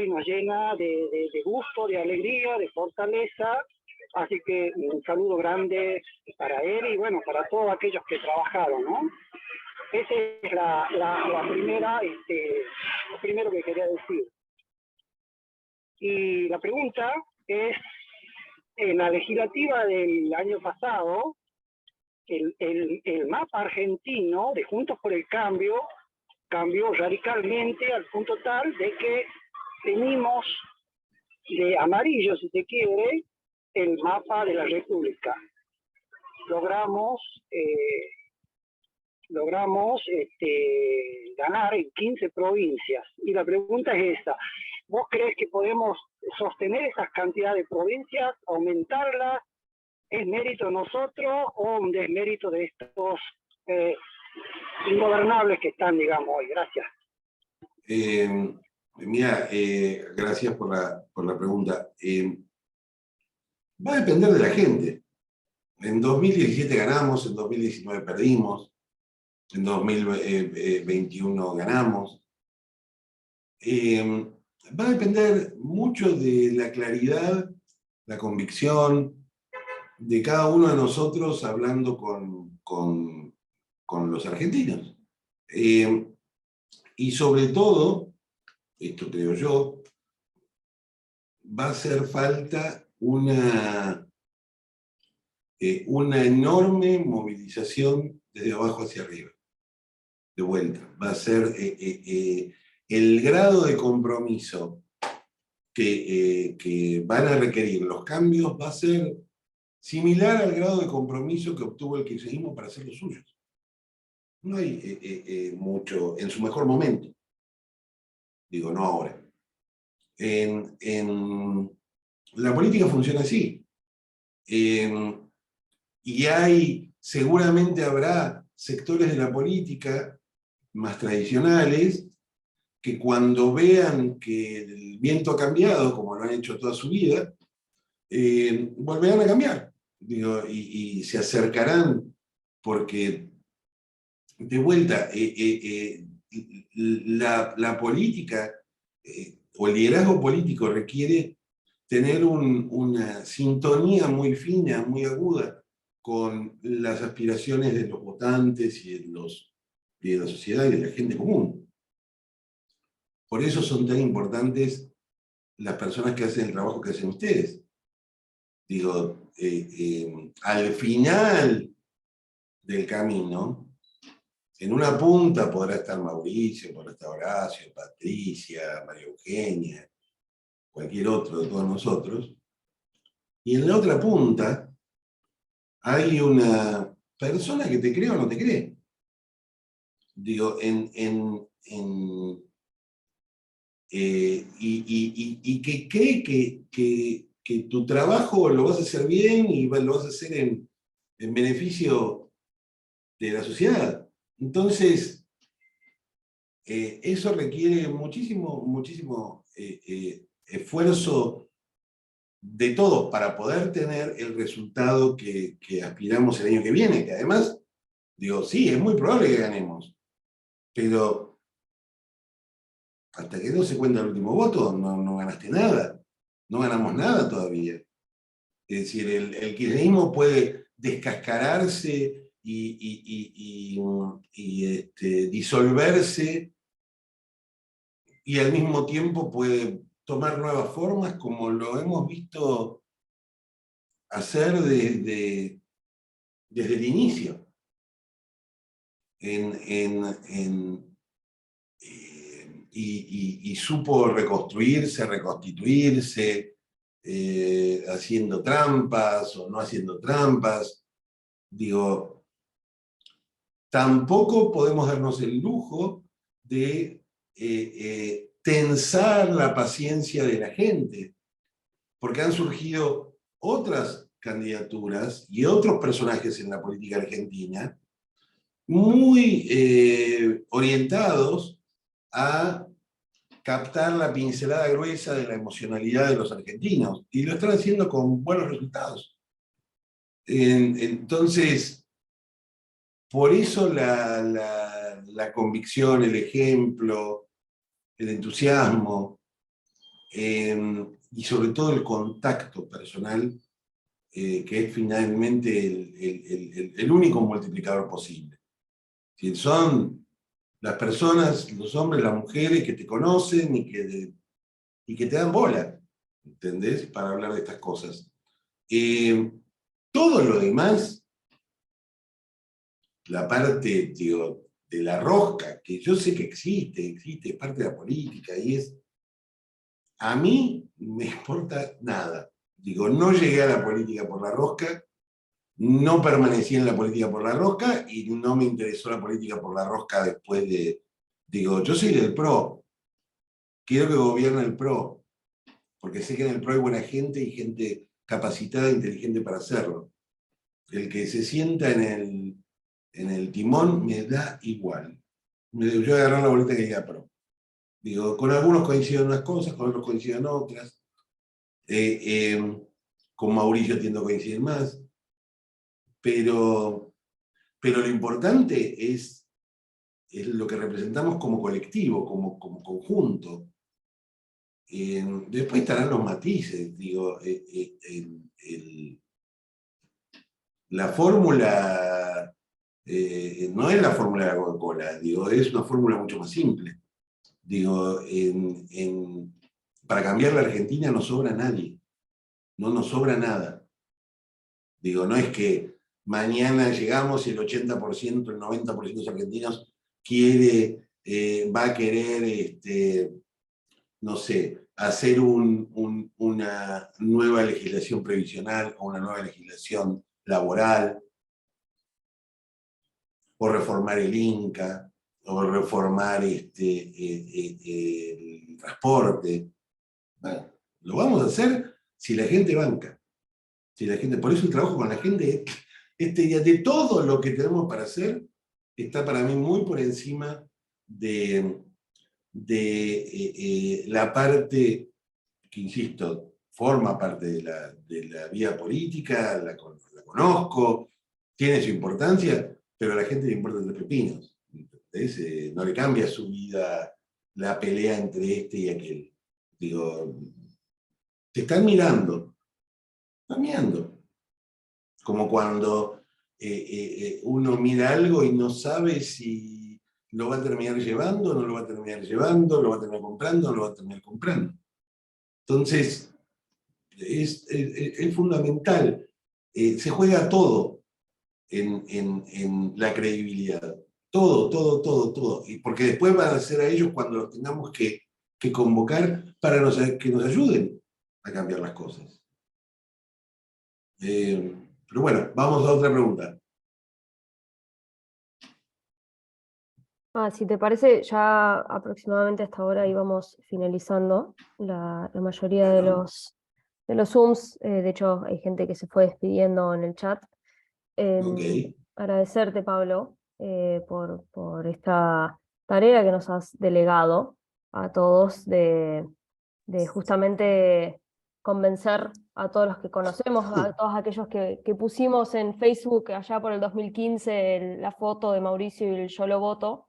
nos llena de gusto, de alegría, de fortaleza. Así que un saludo grande para él y bueno, para todos aquellos que trabajaron, ¿no? Esa es la primera, lo primero que quería decir. Y la pregunta es, en la legislativa del año pasado, el mapa argentino de Juntos por el Cambio cambió radicalmente al punto tal de que tenemos de amarillo, si se quiere, el mapa de la República. Logramos ganar en 15 provincias. Y la pregunta es esta: ¿vos crees que podemos sostener esas cantidades de provincias, aumentarlas? ¿Es mérito de nosotros o un desmérito de estos ingobernables que están, digamos, hoy? Gracias. Mira, gracias por la pregunta. Va a depender de la gente. En 2017 ganamos, en 2019 perdimos, en 2021 ganamos. Va a depender mucho de la claridad, la convicción de cada uno de nosotros hablando con los argentinos. Y sobre todo, esto creo yo, va a hacer falta una enorme movilización desde abajo hacia arriba. De vuelta, va a ser el grado de compromiso que van a requerir los cambios va a ser similar al grado de compromiso que obtuvo el kirchnerismo para hacer los suyos. No hay mucho, en su mejor momento, digo, no ahora. La política funciona así. Y seguramente habrá sectores de la política más tradicionales que cuando vean que el viento ha cambiado, como lo han hecho toda su vida, volverán a cambiar. Digo, y se acercarán porque, de vuelta, la política o el liderazgo político requiere tener una sintonía muy fina, muy aguda con las aspiraciones de los votantes y de la sociedad y de la gente común. Por eso son tan importantes las personas que hacen el trabajo que hacen ustedes. Digo, al final del camino, en una punta podrá estar Mauricio, podrá estar Horacio, Patricia, María Eugenia, cualquier otro de todos nosotros, y en la otra punta hay una persona que te cree o no te cree. Digo, y que cree que tu trabajo lo vas a hacer bien y lo vas a hacer en beneficio de la sociedad. Entonces, eso requiere muchísimo esfuerzo de todos para poder tener el resultado que aspiramos el año que viene, que además, digo, sí, es muy probable que ganemos, pero hasta que no se cuenta el último voto, no ganaste nada, no ganamos nada todavía. Es decir, el kirchnerismo puede descascararse y disolverse, y al mismo tiempo puede tomar nuevas formas, como lo hemos visto hacer desde el inicio. y supo reconstruirse, reconstituirse, haciendo trampas o no haciendo trampas. Digo, tampoco podemos darnos el lujo de tensar la paciencia de la gente, porque han surgido otras candidaturas y otros personajes en la política argentina muy orientados a captar la pincelada gruesa de la emocionalidad de los argentinos, y lo están haciendo con buenos resultados. Entonces, por eso la convicción, el ejemplo, el entusiasmo, y sobre todo el contacto personal, que es finalmente el único multiplicador posible. Si son las personas, los hombres, las mujeres que te conocen y que te dan bola, ¿entendés? Para hablar de estas cosas. Todo lo demás, la parte, digo, de la rosca, que yo sé que existe, es parte de la política, y a mí me importa nada. Digo, no llegué a la política por la rosca, no permanecí en la política por la rosca, y no me interesó la política por la rosca después de... Digo, yo soy del PRO, quiero que gobierne el PRO, porque sé que en el PRO hay buena gente y gente capacitada e inteligente para hacerlo. El que se sienta en el timón me da igual. Yo voy a agarrar la boleta que diga PRO. Digo, con algunos coincido en unas cosas, con otros coincido en otras. Con Mauricio tiendo a coincidir más. Pero lo importante es lo que representamos como colectivo, como conjunto. Después estarán los matices, digo, la fórmula no es la fórmula de la Coca-Cola, digo, es una fórmula mucho más simple. Digo, para cambiar la Argentina no sobra nadie, no nos sobra nada. Digo, no es que mañana llegamos y el 80%, el 90% de los argentinos va a querer, no sé, hacer una nueva legislación previsional o una nueva legislación laboral, o reformar el INCA, o reformar el transporte. Bueno, lo vamos a hacer si la gente banca. Por eso el trabajo con la gente, de todo lo que tenemos para hacer, está para mí muy por encima de la parte que, insisto, forma parte de la vida política, la conozco, tiene su importancia, pero a la gente le importan tres pepinos. No le cambia su vida la pelea entre este y aquel. Digo, te están mirando. Como cuando uno mira algo y no sabe si lo va a terminar llevando, no lo va a terminar llevando, lo va a terminar comprando, no lo va a terminar comprando. Entonces, es fundamental. Se juega todo en la credibilidad. Todo. Y porque después van a ser a ellos cuando los tengamos que convocar para que nos ayuden a cambiar las cosas. Pero bueno, vamos a otra pregunta. Si te parece, ya aproximadamente hasta ahora íbamos finalizando la mayoría de los Zooms. De hecho, hay gente que se fue despidiendo en el chat. Ok. Agradecerte, Pablo, por esta tarea que nos has delegado a todos de justamente convencer a todos los que conocemos, a todos aquellos que pusimos en Facebook allá por el 2015 la foto de Mauricio y el Yo lo voto.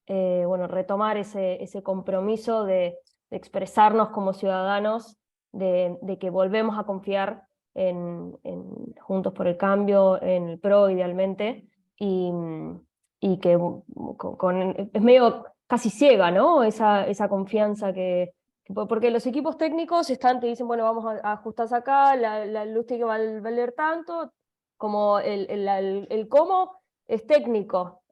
Bueno, retomar ese compromiso de expresarnos como ciudadanos, de que volvemos a confiar en Juntos por el Cambio, en el PRO idealmente, y que es medio casi ciega, ¿no? Esa confianza porque los equipos técnicos te dicen, bueno, vamos a ajustarse acá, la luz tiene que valer tanto, como el cómo es técnico.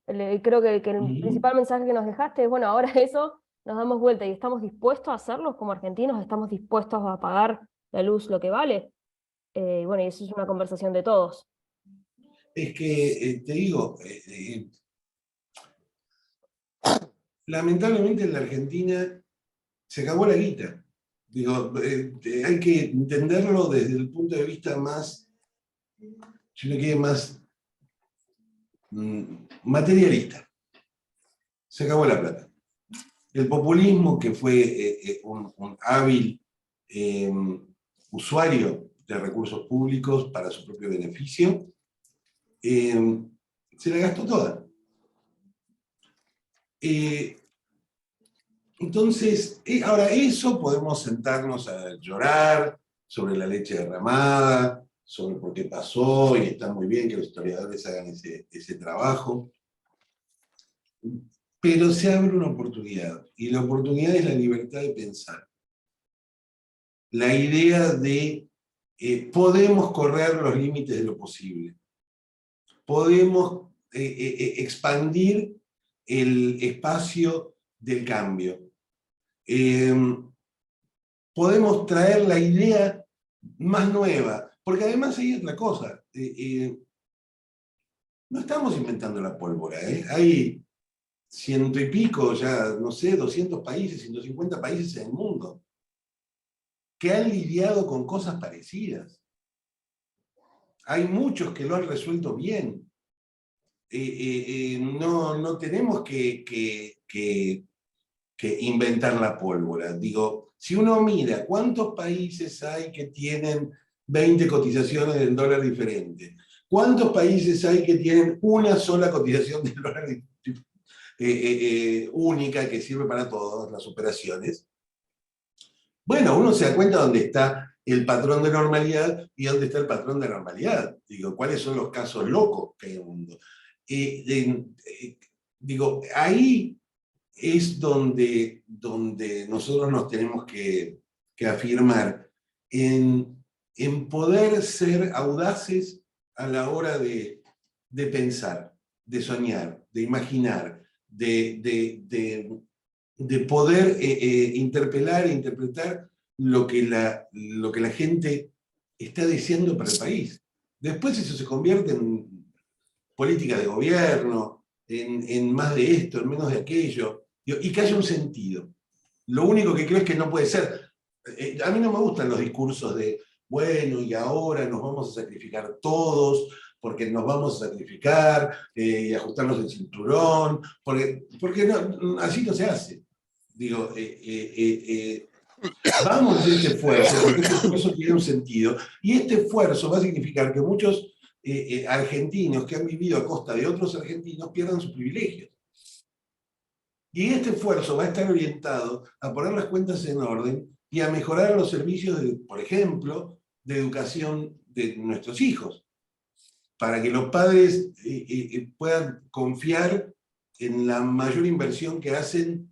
Creo que el principal mensaje que nos dejaste es, bueno, ahora eso nos damos vuelta y estamos dispuestos a hacerlo como argentinos, estamos dispuestos a pagar la luz lo que vale. Bueno, y eso es una conversación de todos. Es que, te digo, lamentablemente en la Argentina se acabó la guita. Digo, hay que entenderlo desde el punto de vista más, si uno quiere, más materialista. Se acabó la plata. El populismo, que fue un hábil usuario de recursos públicos para su propio beneficio, se la gastó toda. Entonces, ahora eso podemos sentarnos a llorar sobre la leche derramada, sobre por qué pasó, y está muy bien que los historiadores hagan ese trabajo. Pero se abre una oportunidad, y la oportunidad es la libertad de pensar. La idea de podemos correr los límites de lo posible. Podemos expandir el espacio del cambio. Podemos traer la idea más nueva, porque además hay otra cosa. No estamos inventando la pólvora, hay 100 y pico, ya no sé, 200 países, 150 países en el mundo, que han lidiado con cosas parecidas. Hay muchos que lo han resuelto bien. No tenemos que inventar la pólvora. Digo, si uno mira cuántos países hay que tienen 20 cotizaciones del dólar diferente, cuántos países hay que tienen una sola cotización del dólar única que sirve para todas las operaciones, bueno, uno se da cuenta dónde está el patrón de normalidad y dónde está el patrón de normalidad. Digo, cuáles son los casos locos que hay en el mundo. Digo, ahí es donde nosotros nos tenemos que afirmar en poder ser audaces a la hora de pensar, de soñar, de imaginar, de poder interpelar e interpretar lo que la gente está deseando para el país. Después eso se convierte en política de gobierno, en más de esto, en menos de aquello, y que haya un sentido. Lo único que creo es que no puede ser. A mí no me gustan los discursos de, bueno, y ahora nos vamos a sacrificar todos, porque nos vamos a sacrificar y ajustarnos el cinturón, porque no, así no se hace. Digo, vamos a hacer este esfuerzo, porque este esfuerzo tiene un sentido, y este esfuerzo va a significar que muchos argentinos que han vivido a costa de otros argentinos pierdan sus privilegios. Y este esfuerzo va a estar orientado a poner las cuentas en orden y a mejorar los servicios, por ejemplo, de educación de nuestros hijos, para que los padres puedan confiar en la mayor inversión que hacen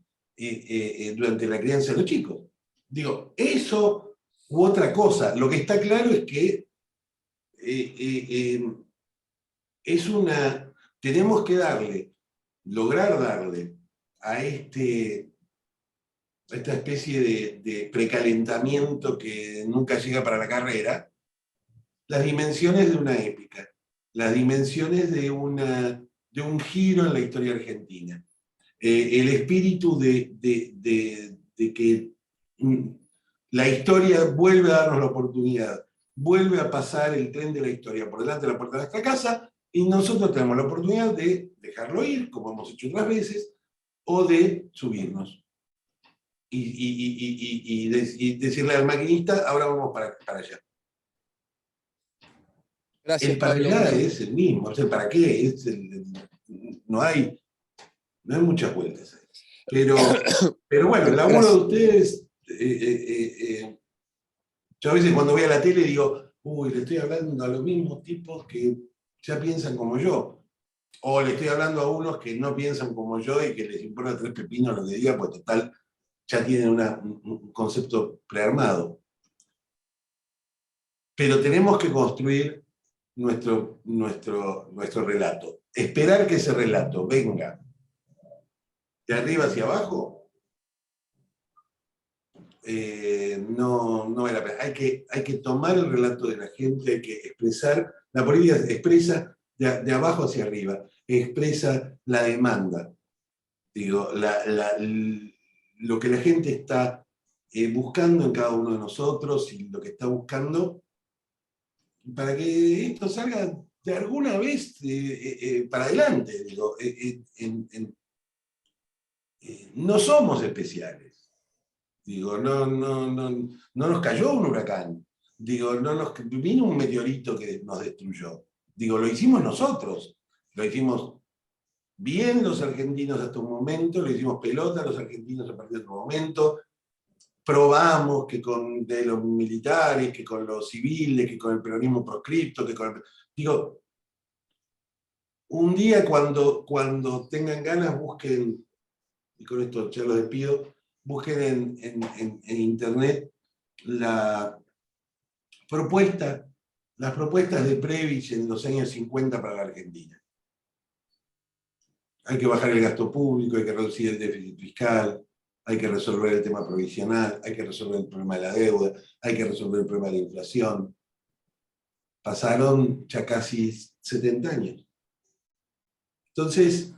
durante la crianza de los chicos. Digo, eso u otra cosa. Lo que está claro es que tenemos que lograr darle a esta especie de precalentamiento que nunca llega para la carrera, las dimensiones de una épica, las dimensiones de un giro en la historia argentina. El espíritu de que la historia vuelve a darnos la oportunidad, vuelve a pasar el tren de la historia por delante de la puerta de nuestra casa, y nosotros tenemos la oportunidad de dejarlo ir, como hemos hecho otras veces, o de subirnos. Y decirle al maquinista, ahora vamos para allá. Gracias, El para Pablo. allá es el mismo, o sea, ¿para qué? No hay muchas vueltas ahí. Pero bueno, el laburo de ustedes, yo a veces cuando voy a la tele digo, uy, le estoy hablando a los mismos tipos que ya piensan como yo. O le estoy hablando a unos que no piensan como yo y que les importa tres pepinos lo que diga, pues total, ya tienen un concepto prearmado. Pero tenemos que construir nuestro relato. Esperar que ese relato venga de arriba hacia abajo, no vale la pena. Hay que tomar el relato de la gente, hay que expresar. La política expresa de abajo hacia arriba, expresa la demanda. Digo, lo que la gente está buscando en cada uno de nosotros y lo que está buscando para que esto salga de alguna vez para adelante. Digo, no somos especiales. Digo, no nos cayó un huracán. Digo, vino un meteorito que nos destruyó. Digo, lo hicimos nosotros. Lo hicimos bien los argentinos hasta un momento, lo hicimos pelota los argentinos a partir de otro momento. Probamos que de los militares, que con los civiles, que con el peronismo proscripto, que con el... Digo, un día cuando tengan ganas, busquen, y con esto ya los despido, busquen en internet las propuestas de Prebisch en los años 50 para la Argentina. Hay que bajar el gasto público, hay que reducir el déficit fiscal, hay que resolver el tema provisional, hay que resolver el problema de la deuda, hay que resolver el problema de la inflación. Pasaron ya casi 70 años. Entonces,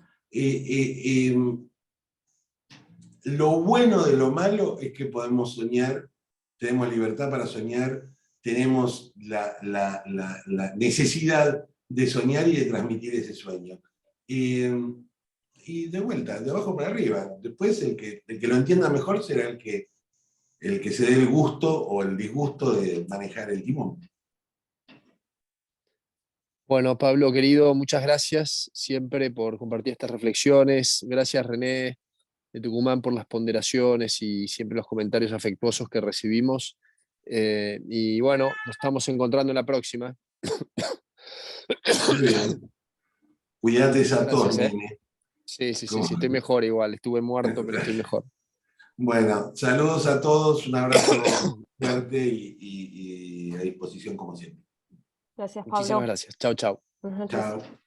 lo bueno de lo malo es que podemos soñar, tenemos libertad para soñar, tenemos la necesidad de soñar y de transmitir ese sueño. Y de vuelta, de abajo para arriba. Después el que lo entienda mejor será el que se dé el gusto o el disgusto de manejar el timón. Bueno, Pablo, querido, muchas gracias siempre por compartir estas reflexiones. Gracias, René de Tucumán, por las ponderaciones y siempre los comentarios afectuosos que recibimos. Y bueno, nos estamos encontrando en la próxima. Muy bien. Cuídate, Sator, Gracias, nene. Sí, estoy mejor igual. Estuve muerto, pero estoy mejor. Bueno, saludos a todos, un abrazo fuerte y a disposición como siempre. Gracias, Muchísimas Pablo. gracias. Chau, chau. Buenas noches. Chao.